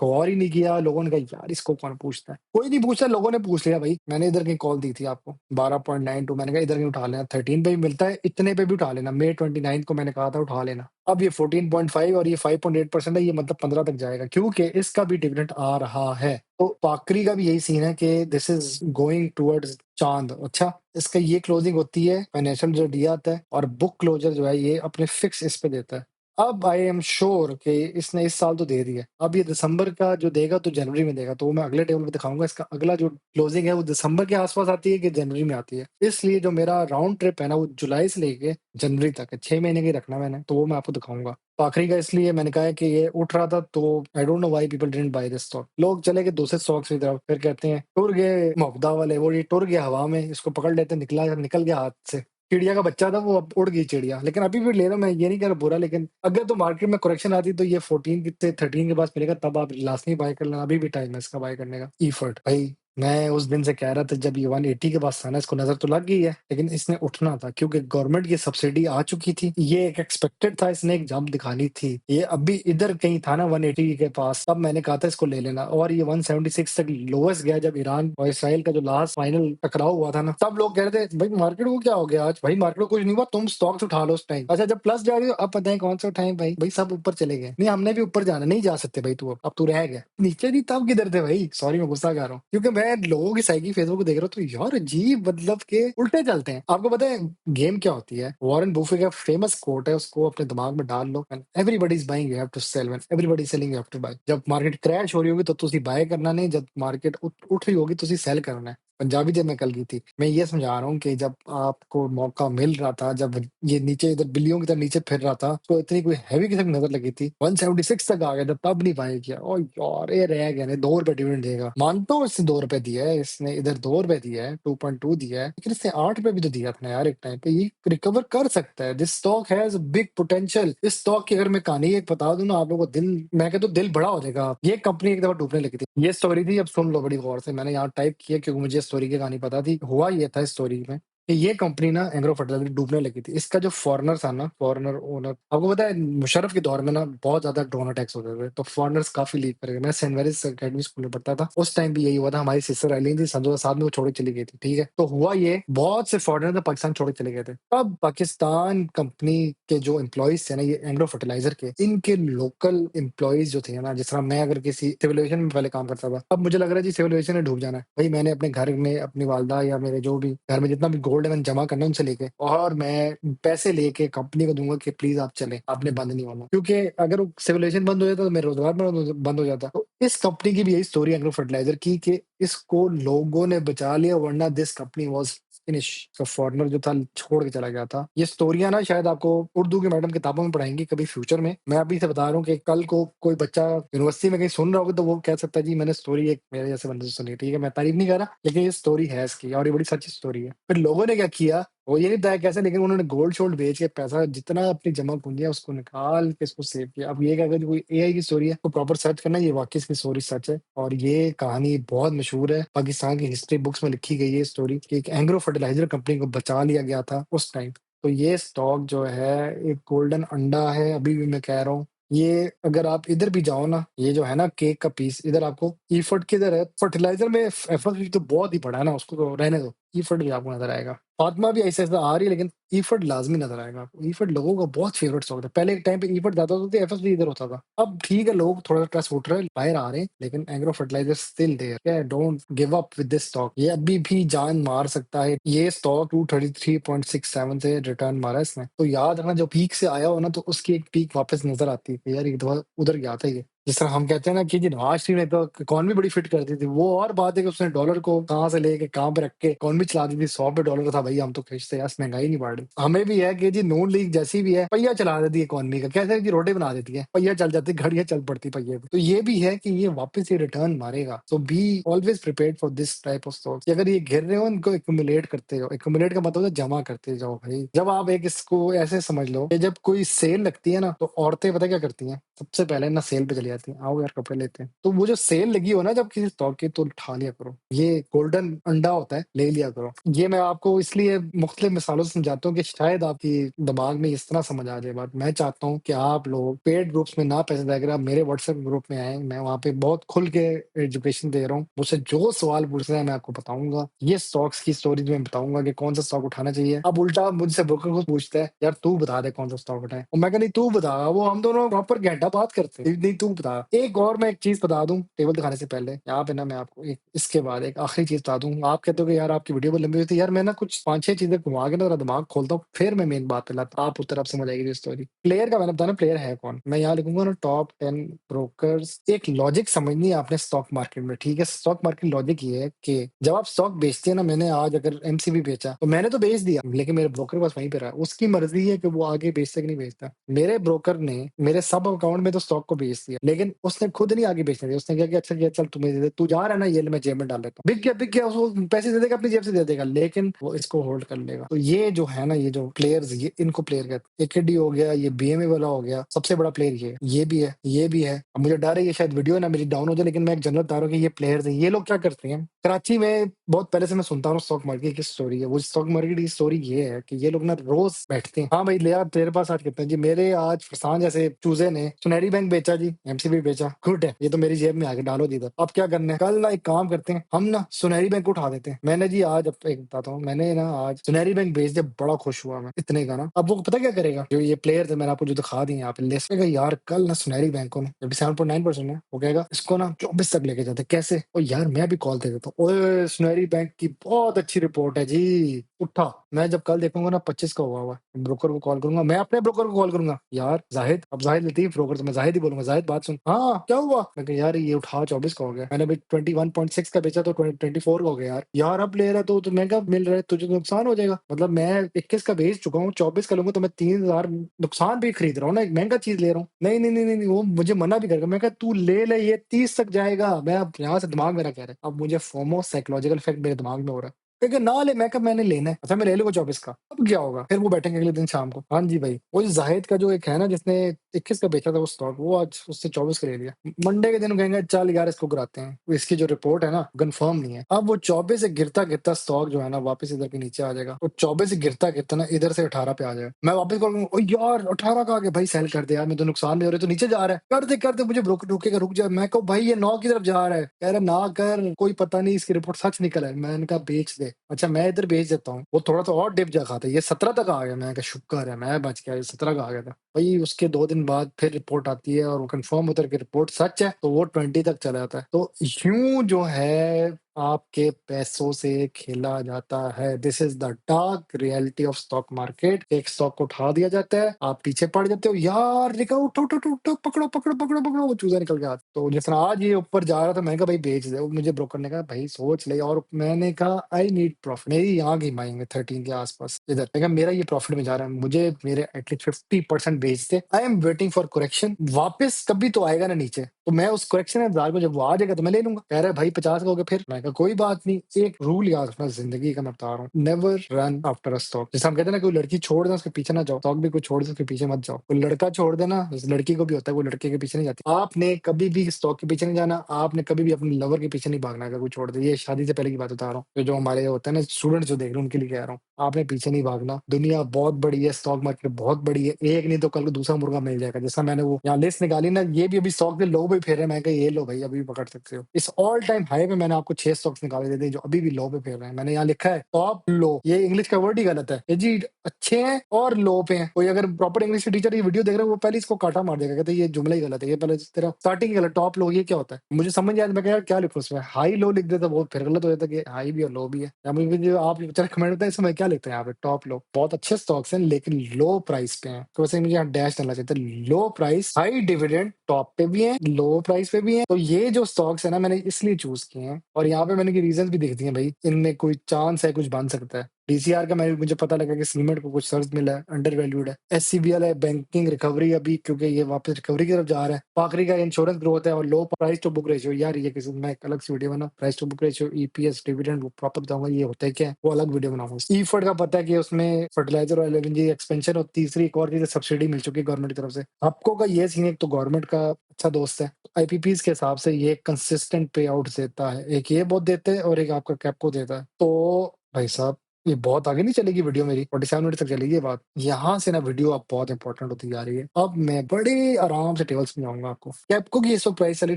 गौर ही नहीं किया। लोगों ने कहा यार इसको कौन पूछता है, कोई नहीं पूछता, लोगों ने पूछ लिया भाई। मैंने इधर की कॉल दी थी आपको 12.92, मैंने कहा इधर की उठा लेना, 13 पे भी मिलता है, इतने पे भी उठा लेना। May 29 को मैंने कहा था उठा लेना। अब ये 14.5 और ये 5.8% है, ये मतलब 15 तक जाएगा, क्योंकि इसका भी डिविडेंड आ रहा है। तो पाकरी का भी यही सीन है कि दिस इज गोइंग टुवर्ड्स चांद। अच्छा, इसका ये क्लोजिंग होती है, फाइनेंशियल जो दिया आता है, और बुक क्लोजर जो है ये अपने फिक्स इस पे देता है। अब आई एम श्योर कि इसने इस साल तो दे दिया, अब ये दिसंबर का जो देगा तो जनवरी में देगा, तो वो मैं अगले टेबल पे दिखाऊंगा। इसका अगला जो क्लोजिंग है वो दिसंबर के आसपास आती है कि जनवरी में आती है। इसलिए जो मेरा राउंड ट्रिप है ना, वो जुलाई से लेके जनवरी तक है, 6 महीने की रखना मैंने, तो वो मैं आपको दिखाऊंगा। तो आखिरी का इसलिए मैंने कहा है कि ये उठ रहा था, तो I don't know why people didn't buy this stock. लोग चले गए दूसरे स्टॉक्स की तरफ, फिर कहते हैं टुर गए मुफ्दा वाले, वो ये टुर गया हवा में, इसको पकड़ लेते, निकल गया हाथ से। चिड़िया का बच्चा था वो, अब उड़ गई चिड़िया। लेकिन अभी भी ले रहा हूं, मैं ये नहीं कह रहा बुरा, लेकिन अगर तो मार्केट में करेक्शन आती तो ये 14 से 13 के पास मिलेगा, तब आप लास्ट में बाय कर लेना, अभी भी टाइम है इसका बाय करने का। ईफर्ट भाई, मैं उस दिन से कह रहा था जब ये 180 के पास था ना, इसको नजर तो लग गई है, लेकिन इसने उठना था क्योंकि गवर्नमेंट की सब्सिडी आ चुकी थी। ये एक एक्सपेक्टेड था, इसने एक जंप दिखानी थी। ये अभी इधर कहीं था ना 180 के पास, तब मैंने कहा था इसको ले लेना, और ये 176 तक लोएस्ट गया जब ईरान और इसराइल का जो लास्ट फाइनल टकराव हुआ था ना, तब लोग कह रहे थे भाई मार्केट को क्या हो गया आज, भाई मार्केट को कुछ नहीं हुआ, तुम स्टॉक्स उठा लो उस टाइम। अच्छा, जब प्लस जा रही हो, अब पता है कौन सा उठाएं भाई, भाई सब ऊपर चले गए। नहीं, हमने भी ऊपर जाना, नहीं जा सकते भाई, तू अब तू रह गया नीचे। नहीं, तब किधर थे भाई, सॉरी मैं गुस्सा कर रहा हूँ, क्योंकि मैं लोगों की साइकी फेसबुक को देख रहा हूँ, तो यार अजीब, मतलब के उल्टे चलते हैं। आपको पता है गेम क्या होती है? वॉरेन बुफे का फेमस कोट है, उसको अपने दिमाग में डाल लो, everybody is buying you have to sell, when everybody selling you have to buy. जब मार्केट क्रैश हो रही होगी तो तुसी बाय करना नहीं, जब मार्केट उठ रही होगी तुसी सेल करना है। पंजाबी जब मैं कल की थी, मैं ये समझा रहा हूँ कि जब आपको मौका मिल रहा था, जब ये नीचे इधर बिल्लियों की तरह नीचे फिर रहा था, तो इतनी कोई हैवी किस्म की नजर लगी थी, 176 तक आ गया था, तब नहीं बाय किया। और यार ये रह गया, 2 रुपए डिविडेंड देगा, मानता हूँ इसने 2 रुपए दिया है, इसने इधर 2 रुपए दिया है, 2.2 दिया है, लेकिन इसने 8 रुपए भी तो दिया था ना यार एक टाइम पे, ये रिकवर कर सकता है। This stock has big potential. इस स्टॉक की अगर मैं कहानी एक बता दूं ना आप लोगों को, दिल, मैं कहता हूँ दिल बड़ा हो जाएगा। ये कंपनी एक दफा डूबने लगी थी, ये स्टोरी थी, अब सुन लो बड़ी गौर से, मैंने यहाँ टाइप किया क्योंकि मुझे स्टोरी की कहानी पता थी। हुआ ये था स्टोरी में कि ये कंपनी ना एग्रो फर्टिलाइजर डूबने लगी थी। इसका जो फॉरेनर था ना, फॉरेनर ओनर, आपको पता है मुशर्रफ के दौर में ना बहुत ज्यादा ड्रोन अटैक्स होते थे, तो फॉरेनर्स काफी लीव कर गए। मैं सेंट मैरिज अकेडमी स्कूल में पढ़ता था, उस टाइम भी यही हुआ था। हमारी सिस्टर आइलिन थी, सन 2007 में वो छोड़ के चली गई थी, ठीक है। तो हुआ ये, बहुत से फॉरेनर तो पाकिस्तान छोड़ के चले गए थे। तब पाकिस्तान कंपनी के जो एम्प्लॉइज थे ना, ये एग्रो फर्टिलाइजर के, इनके लोकल एम्प्लॉइज जो थे ना, जिस तरह मैं अगर किसी सिविल एविएशन में पहले काम करता था, अब मुझे लग रहा है जी सिविल एविएशन में डूब जाना है भाई, मैंने अपने घर में अपनी वालदा या मेरे जो भी घर में जितना भी गोल्ड है मैंने जमा करना है उनसे लेके, और मैं पैसे लेके कंपनी को दूंगा कि प्लीज आप चले, आपने बंद नहीं होना। क्योंकि अगर वो सिविल एविएशन बंद हो जाता तो मेरा रोजगार बंद हो जाता। तो इस कंपनी की भी यही स्टोरी एग्रो फर्टिलाइजर की, कि इसको लोगों ने बचा लिया, वरना दिस कंपनी वाज फिनिश। का फॉरेनर जो था छोड़ के चला गया था। ये स्टोरियां ना शायद आपको उर्दू की मैडम किताबों में पढ़ाएंगी कभी फ्यूचर में। मैं अभी से बता रहा हूँ कि कल को कोई बच्चा यूनिवर्सिटी में कहीं सुन रहा होगा तो वो कह सकता है जी मैंने स्टोरी एक मेरे जैसे बंदे से सुनी। ठीक है, मैं तारीफ नहीं कर रहा, लेकिन ये स्टोरी है इसकी, और ये बड़ी सच्ची स्टोरी है। फिर लोगों ने क्या किया, वो ये नहीं बताया कैसे, लेकिन उन्होंने गोल्ड शोल्ड बेच के पैसा जितना अपनी जमा पूंजी है उसको निकाल के इसको सेव किया। अब ये क्या, अगर कोई एआई की स्टोरी है तो प्रॉपर सर्च करना, ये वाकई इसकी स्टोरी सच है, और ये कहानी बहुत मशहूर है, पाकिस्तान की हिस्ट्री बुक्स में लिखी गई है स्टोरी कि एक एग्रो फर्टिलाइजर कंपनी को बचा लिया गया था उस टाइम। तो ये स्टॉक जो है एक गोल्डन अंडा है, अभी भी मैं कह रहा हूँ। ये अगर आप इधर भी जाओ ना, ये जो है ना केक का पीस, इधर आपको ईफर्ट किधर है, फर्टिलाइजर में एफर्ट तो बहुत ही बड़ा है ना, उसको तो रहने दो, ईफर्ट भी आपको नजर आएगा। फातिमा भी ऐसे ऐसे आ रही है, लेकिन ईफर्ट लाजमी नजर आएगा आपको। ईफर्ट लोगों का बहुत फेवरेट स्टॉक था, पहले एक टाइम पे ईफर्ट ज्यादा होता था, एफएस भी इधर होता था। अब ठीक है, लोग थोड़ा ट्रस्ट उठ रहे हैं, बाहर आ रहे हैं, लेकिन agro fertiliser still there. Don't give up with this stock, ये अभी भी जान मार सकता है। ये स्टॉक 233.67 से रिटर्न मारा है इसने, तो याद रखना जब पीक से आया हो ना, तो उसकी एक पीक वापस नजर आती है कि यार एक दफा उधर गया था ये। जिस तरह हम कहते हैं ना कि जी नवाज शरीफ ने तो इकॉनमी बड़ी फिट कर दी थी, वो और बात है कि उसने डॉलर को कहाँ से लेके कहाँ पे रख के इकॉनमी चला दी थी। 100 पे डॉलर था भाई, हम तो खींचते यार, महंगाई नहीं बढ़ बॉडी। हमें भी है कि जी नून लीग जैसी भी है, पहिया चला देती है इकोनॉमी का, कैसे जी रोटी बना देती है, पहिया चल जाती, घड़ियां चल पड़ती पहिए पे। तो ये भी है कि ये वापस ये रिटर्न मारेगा। So be always prepared for this type of stocks. अगर ये गिर रहे हो, इनको एक्यूमुलेट करते हो। एक्यूमुलेट का मतलब है जमा करते जाओ भाई। जब आप एक इसको ऐसे समझ लो कि जब कोई सेल लगती है ना, तो औरतें पता क्या करती हैं, सबसे पहले ना सेल पे चली जाती हैं, आओ यार कपड़े लेते हैं। तो वो जो सेल लगी हो ना जब किसी स्टॉक की, तो उठा लिया करो। ये गोल्डन अंडा होता है, ले लिया करो। ये मैं आपको इसलिए मुख्तलिफ मिसालों से समझाता हूँ कि शायद आपकी दिमाग में इस तरह समझ आ जाए बात। मैं चाहता हूँ कि आप लोग पेड ग्रुप्स में ना पैसे देकर आप मेरे व्हाट्सएप ग्रुप में आए। मैं वहाँ पे बहुत खुल के एजुकेशन दे रहा हूँ। मुझसे जो सवाल पूछना है मैं आपको बताऊंगा। ये स्टॉक्स की स्टोरीज में बताऊंगा कि कौन सा स्टॉक उठाना चाहिए। अब उल्टा मुझसे ब्रोकर को पूछता है, यार तू बता दे कौन सा स्टॉक उठाए, और मैं कहा नहीं तू बता। वो हम दोनों प्रॉपर घंटा बात करते हैं, नहीं तू बता। एक और मैं एक चीज बता दूं टेबल दिखाने से पहले, यहाँ पे ना मैं आपको एक इसके बाद एक आखिरी चीज बता दूं। आप कहते हो कि यार आपकी वीडियो बहुत लंबी होती है, यार मैं ना कुछ 5-6 चीजें घुमा के ना मेरा दिमाग खोलता हूँ, फिर मैं मेन बात पे लाता हूँ। आप उस तरफ समझ आएगी स्टोरी। प्लेयर का मैंने बताना, प्लेयर है कौन, मैं यहाँ लिखूंगा ना टॉप 10 ब्रोकर्स। एक लॉजिक समझनी है आपने स्टॉक मार्केट में, ठीक है। स्टॉक मार्केट लॉजिक ये है कि जब आप स्टॉक बेचते हैं ना, मैंने आज अगर एमसीबी बेचा तो मैंने तो बेच दिया, लेकिन मेरे ब्रोकर के पास वहीं पे रहा। उसकी मर्जी है कि वो आगे बेचता कि नहीं बेचता। मेरे ब्रोकर ने मेरे सब अकाउंट में तो स्टॉक को बेच दिया, लेकिन उसने खुद नहीं आगे बेचने दिया। उसने कहा कि अच्छा ये चल तुम्हें दे दे, तू जा रहा है ना, ये ले मैं जेब में डाल लेता हूँ। बिक गया उसको पैसे दे देगा, अपनी जेब से दे देगा, लेकिन वो इसको होल्ड कर लेगा। तो ये जो है ना, ये जो प्लेयर्स, ये इनको प्लेयर कहते हैं। एकेडी हो गया, ये बीएमए वाला हो गया, सबसे बड़ा प्लेयर ये भी है, ये भी है। अब मुझे डर है ये शायद वीडियो ना मेरी डाउन हो जाए, लेकिन मैं एक जनरल बता रहा हूँ कि ये प्लेयर्स हैं। ये लोग क्या करते हैं, कराची में बहुत पहले से मैं सुनता हूँ स्टॉक मार्केट की स्टोरी है। वो स्टॉक मार्केट की स्टोरी ये है कि ये लोग ना रोज बैठते हैं, हाँ भाई ले आ तेरे पास आज कितने जी, मेरे आज फरसान जैसे चूजे ने सुनहरी बैंक बेचा जी, एमसीबी बेचा, गुड है, ये तो मेरी जेब में आके डालो जी इधर। अब क्या करना है, कल ना एक काम करते हैं, हम ना सुनहरी बैंक उठा देते हैं। मैंने जी आज अब एक बताता हूँ, मैंने ना आज सुनहरी बैंक बेच दिया, बड़ा खुश हुआ मैं इतने का ना। अब वो पता क्या करेगा, जो ये प्लेयर थे मैंने आपको जो दिखा दिए यहाँ पे लिस्ट में, यार कल ना सुनहरी बैंक को ना, जब 7.9% है, वो कहेगा इसको ना 24 तक लेके जाते। कैसे, और यार मैं भी कॉल दे देता हूँ, ओए सुनहरी बैंक की बहुत अच्छी रिपोर्ट है जी, उठा। मैं जब कल देखूंगा ना 25 का हुआ ब्रोकर को कॉल करूंगा, मैं अपने ब्रोकर को कॉल करूंगा, यार जाहिद, अब जाहिद लेती है ब्रोकर, तो मैं जाहिद ही बोलूंगा, जाहिद बात सुन, हाँ क्या हुआ। मैं कहा यार ये उठा 24 का हो गया, मैंने अभी 21.6 का बेचा तो 24 का हो गया। यार अब ले रहा तो महंगा मिल रहा है, तुझे तो नुकसान हो जाएगा। मतलब मैं 21 का बेच चुका हूँ, 24 का लूंगा तो मैं 3,000 नुकसान भी खरीद रहा हूँ ना, एक महंगा चीज ले रहा हूँ। नहीं नहीं नहीं नहीं, वो मुझे मना भी करेगा। मैं कहा तू ले ले, ये 30 तक जाएगा। मैं अब यहाँ से दिमाग मेरा कह रहा है, अब मुझे फोमो साइकोलॉजिकल इफेक्ट मेरे दिमाग में हो रहा है, क्योंकि ना ले, मैं कब मैंने लेना है, अच्छा मैं ले लूंगा 24 का, अब क्या होगा, फिर वो बैठेंगे अगले दिन शाम को, हाँ जी भाई। वो जो जाहिद का जो एक है ना जिसने 21 का बेचा था वो स्टॉक, वो आज उससे 24 का ले लिया। मंडे के दिन कहेंगे चल यार इसको कराते हैं, इसकी जो रिपोर्ट है ना कंफर्म नहीं है। अब वो 24 से गिरता गिरता स्टॉक जो है ना वापस इधर के नीचे आ जाएगा। वो 24 से गिरता गिरता ना इधर से 18 पे आ जाएगा। मैं वापस कॉल करूंगा, ओ यार 18 का आ गया भाई, सेल कर दे यार, मैं तो नुकसान में हो रहा है, तो नीचे जा रहा है, कर दे, मुझे रुकेगा, रुक जा। मैं कहूँ भाई ये 9 की तरफ जा रहा है, कह रहा ना कर, कोई पता नहीं इसकी रिपोर्ट सच निकल है। मैंने कहा बेच दे, अच्छा मैं इधर बेच देता हूँ। वो थोड़ा सा और डिप जा खाता है, ये 17 तक आ गया। मैं कहा शुक्र है मैं बच गया, ये 17 का आ गया था भाई। उसके 2 दिन बाद फिर रिपोर्ट आती है और वो कंफर्म होता है कि रिपोर्ट सच है, तो वो 20 तक चला जाता है। तो यूं जो है आपके पैसों से खेला जाता है। This is the dark reality of stock market. एक स्टॉक को उठा दिया जाता है, आप पीछे पड़ जाते हो, यार निकल, उठो उठो उठो उठो, पकड़ो पकड़ो पकड़ो पकड़ो, वो चूजा निकल गया। तो जिस तरह आज ये ऊपर जा रहा था, मैंने कहा भाई बेच दे। वो मुझे ब्रोकर ने कहा भाई सोच ले, और मैंने कहा आई नीड प्रॉफिट। मेरी यहाँ की माइंग 13 के आसपास इधर, मैं कहा मेरा ये प्रॉफिट में जा रहा है, मुझे मेरे एटलीस्ट 50% बेच दे। I am waiting for correction, वापस कभी तो आएगा ना नीचे, तो मैं उस करेक्शन में जब वो आ जाएगा तो मैं ले लूंगा। कह रहा है भाई 50 का हो गया, फिर मैं कहा कोई बात नहीं। एक रूल याद रखना जिंदगी का, मैं बता रहा हूँ, never run after a stock. जैसे हम कहते हैं ना कोई लड़की छोड़ दे उसके पीछे ना जाओ, स्टॉक भी कोई छोड़ दे उसके पीछे मत जाओ। कोई लड़का छोड़ देना, जैसे लड़की को भी होता है, वो लड़के के पीछे नहीं जाती। आपने कभी भी स्टॉक के पीछे नहीं जाना, आपने कभी भी अपने लवर के पीछे नहीं भागना अगर कोई छोड़ दे। ये शादी से पहले की बात बता रहा हूँ, जो हमारे होते हैं ना स्टूडेंट जो देख रहे हैं उनके लिए कह रहा हूँ, आपने पीछे नहीं भागना। दुनिया बहुत बड़ी है, स्टॉक मार्केट बहुत बड़ी है, एक नहीं तो कल को दूसरा मुर्गा मिल जाएगा। जैसा मैंने वो यहाँ लिस्ट निकाली ना, ये भी अभी स्टॉक के लो पे फेर रहे हैं, मैं कहा ये लो भाई अभी भी पकड़ सकते हो। इस ऑल टाइम हाई पे मैंने आपको 6 स्टॉक्स निकाले देते हैं जो अभी भी लो पे फेर रहे हैं। मैंने यहाँ लिखा है टॉप लो, ये इंग्लिश का वर्ड ही गलत है, ये जी अच्छे हैं और लो पे हैं। कोई अगर प्रॉपर इंग्लिश के टीचर ये वीडियो देख रहे हैं, वो पहले इसको काटा मार देगा, कहते हैं ये जुमला ही गलत है, ये पहले तेरा स्टार्टिंग गलत, टॉप लो ये क्या होता है। मुझे समझ नहीं आया, मैं कहा यार क्या लिखूं इसमें, हाई लो लिख देता वो फिर गलत हो जाता कि हाई भी और लो भी है। या मुझे जो आप चले कमेंट बताए इसमें क्या लिखते हैं यहाँ पे, टॉप लो बहुत अच्छे स्टॉक्स हैं लेकिन लो प्राइस पे हैं, तो वैसे मुझे यहाँ डैश डालना चाहिए था, लो प्राइस हाई डिविडेंड टॉप पे भी है, लो प्राइस पे भी है। तो ये जो स्टॉक्स है ना मैंने इसलिए चूज किए हैं, और यहाँ पे मैंने की रीजन भी देख दिए भाई, इनमें कोई चांस है कुछ बन सकता है। डीसीआर का मुझे पता लगा कि सीमेंट को कुछ सर्ज मिला है, अंडर वैल्यूड है। एससीबीएल है, बैंकिंग रिकवरी अभी क्योंकि ये वापस रिकवरी की तरफ जा रहा है। पाकरी का इंश्योरेंस ग्रोथ है और low price to book ratio. यार ये किसी मैं एक अलग सी वीडियो बना, price to book ratio, EPS, dividend वो प्रॉपर बताऊंगा ये होता है क्या है, वो अलग वीडियो बनाऊंगा। ईफड का पता है कि उसमें फर्टिलाइजर और एलएनजी एक्सपेंशन, और तीसरी एक और चीज सब्सिडी मिल चुकी है गवर्नमेंट की तरफ से। आपको का ये सीन एक तो गवर्नमेंट का अच्छा दोस्त है, आईपीपीज के हिसाब से ये कंसिस्टेंट पे आउट देता है। एक ये बहुत देते हैं और एक आपका कैपको देता है। तो भाई साहब ये बहुत आगे नहीं चलेगी वीडियो, मेरी 47 मिनट तक चलेगी ये बात। यहाँ से ना वीडियो अब बहुत इंपॉर्टेंट होती जा रही है। अब मैं बड़े आराम से टेबल्स में जाऊंगा आपको। कैपको की इस वक्त प्राइस चली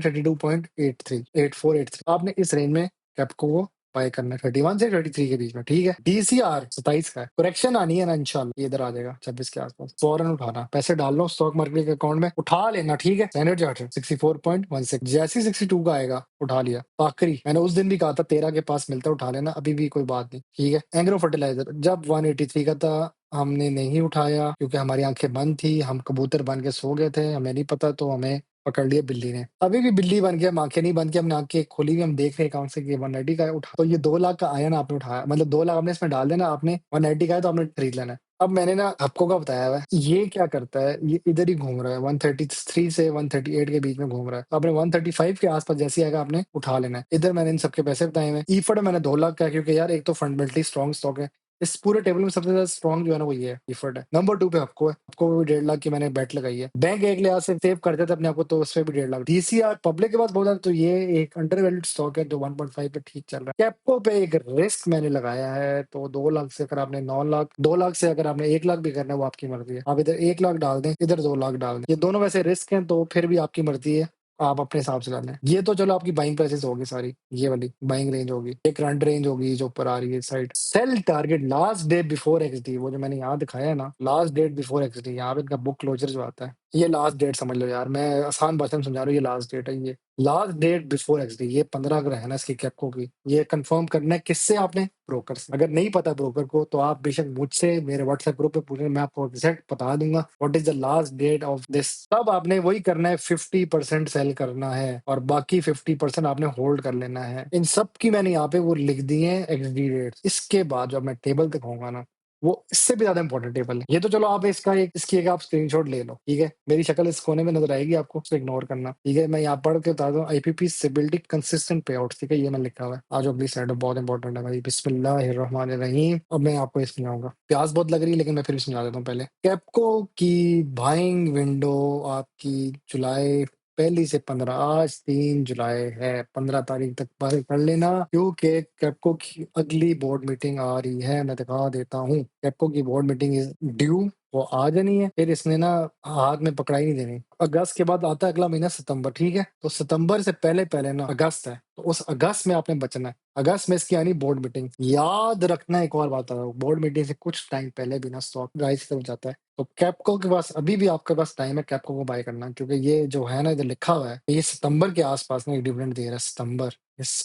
32.83, 8483। आपने इस रेंज में कैपको को बाय करना है 31 से 33 के बीच में, ठीक है। डीसीआर 27 का है, करेक्शन आनी है ना इंशाल्लाह, ये इधर आ जाएगा 26 के आसपास। फौरन उठाना, पैसे डाल लो स्टॉक मार्केट के अकाउंट में, उठा लेना, ठीक है। स्टैंडर्ड चार्ट 64.16, जैसे 62 का आएगा उठा लिया। आखिरी मैंने उस दिन भी कहा था 13 के पास मिलता है उठा लेना, अभी भी कोई बात नहीं, ठीक है। एंग्रो फर्टिलाइजर जब 183 का था हमने नहीं उठाया क्योंकि हमारी आंखें बंद थी, हम कबूतर बन के सो गए थे, हमें नहीं पता, तो हमें पकड़ लिया बिल्ली ने। अभी भी बिल्ली बन के हम आंखें नहीं बंद की, हमने आंखें खोली हुई, हम देख रहे हैं अकाउंट से कि 190 का है, उठा। तो ये 2 लाख का आया ना, आपने उठाया, मतलब 2 लाख आपने इसमें डाल देना, आपने 190 का है तो आपने खरीद लेना है। अब मैंने ना आपको का बताया हुआ है, ये क्या करता है, ये इधर ही घूम रहा है 133 से 138 के बीच में घूम रहा है। तो आपने 135 के आसपास जैसे ही आएगा आपने उठा लेना है। इधर मैंने इन सबके पैसे बताए हुए हैं। ईफड मैंने 2 लाख का है, क्योंकि यार एक तो फंडामेंटली स्ट्रॉन्ग स्टॉक है। इस पूरे टेबल में सबसे ज्यादा स्ट्रॉन्ग जो है ना वो ये है, ईफड है। नंबर 2 पे आपको भी 1.5 लाख की मैंने बेट लगाई है। बैंक एक लिहाज से सेव करते थे अपने आपको, तो उसमें भी 1.5 लाख। डीसीआर पब्लिक के पास बहुत ज्यादा, तो ये एक अंडर वैल्यूड स्टॉक है जो 1.5 पे ठीक चल रहा है। कैपको पे एक रिस्क मैंने लगाया है, तो 2 लाख से अगर आपने 9 लाख, 2 लाख से अगर आपने 1 लाख भी करना है वो आपकी मर्जी है। आप इधर 1 लाख डाल दें, इधर 2 लाख डाल दें, ये दोनों वैसे रिस्क हैं तो फिर भी आपकी मर्जी है, आप अपने हिसाब से कर लें। ये तो चलो आपकी बाइंग प्राइसेस होगी सारी, ये वाली बाइंग रेंज होगी, एक करंट रेंज होगी जो ऊपर आ रही है side. Sell target last day before XD, वो जो मैंने यहाँ दिखाया है ना, लास्ट डेट बिफोर एक्सडी, यहाँ पे इनका बुक क्लोजर जो आता है, ये लास्ट डेट समझ लो यार, मैं आसान भाषा में समझा रहा हूँ, ये लास्ट डेट है। ये लास्ट डेट बिफोर एक्सडी, ये 15 का है ना इसकी कैपको की। ये कंफर्म करना है किससे, आपने ब्रोकर से। अगर नहीं पता ब्रोकर को तो आप बेशक मुझसे मेरे व्हाट्सएप ग्रुप पे पूछें, मैं आपको एग्जैक्ट बता दूंगा what is the last date of this. तब आपने वही करना है, 50% सेल करना है और बाकी 50% आपने होल्ड कर लेना है। इन सब की मैंने यहाँ पे वो लिख दिए हैं एक्सडी रेट। इसके बाद जब मैं टेबल दिखाऊंगा ना, वो इससे भी ज्यादा इंपॉर्टेंट टेबल है। ये तो चलो आप इसका एक इसकी एक आप स्क्रीनशॉट ले लो, ठीक है। मेरी शक्ल इस कोने में नजर आएगी आपको, उसको इग्नोर करना, ठीक है। मैं यहाँ पढ़ के बता दूं, आईपीपी स्टेबिलिटी कंसिस्टेंट पे आउट, ठीक है, ये मैंने लिखा हुआ है। आज अगली साइड बहुत इंपॉर्टेंट है भाई। बिस्मिल्लाहिर्रहमानिर्रहीम। अब मैं आपको ये समझाऊंगा, प्यास बहुत लग रही है लेकिन मैं फिर भी समझा देता हूँ। पहले कैपको की बाइंग विंडो आपकी जुलाई 1 से 15, आज 3 जुलाई है, 15 तारीख तक बाय कर लेना, क्योंकि कैपको की अगली बोर्ड मीटिंग आ रही है। मैं दिखा देता हूँ, कैपको की बोर्ड मीटिंग इज ड्यू, वो आ जानी है। फिर इसने ना हाथ में पकड़ाई नहीं देनी। अगस्त के बाद आता है अगला महीना सितंबर, ठीक है। तो सितंबर से पहले पहले ना अगस्त है, तो उस अगस्त में आपने बचना है। अगस्त में इसकी आनी बोर्ड मीटिंग। याद रखना, एक और बात बता रहा हूँ, बोर्ड मीटिंग से कुछ टाइम पहले भी ना स्टॉक राइज की तरफ जाता है। तो कैपको के पास अभी भी आपके पास टाइम है कैपको को बाय करना, क्योंकि ये जो है ना इधर लिखा हुआ है, ये सितंबर के आसपास में एक डिविडेंड दे रहा है। सितंबर,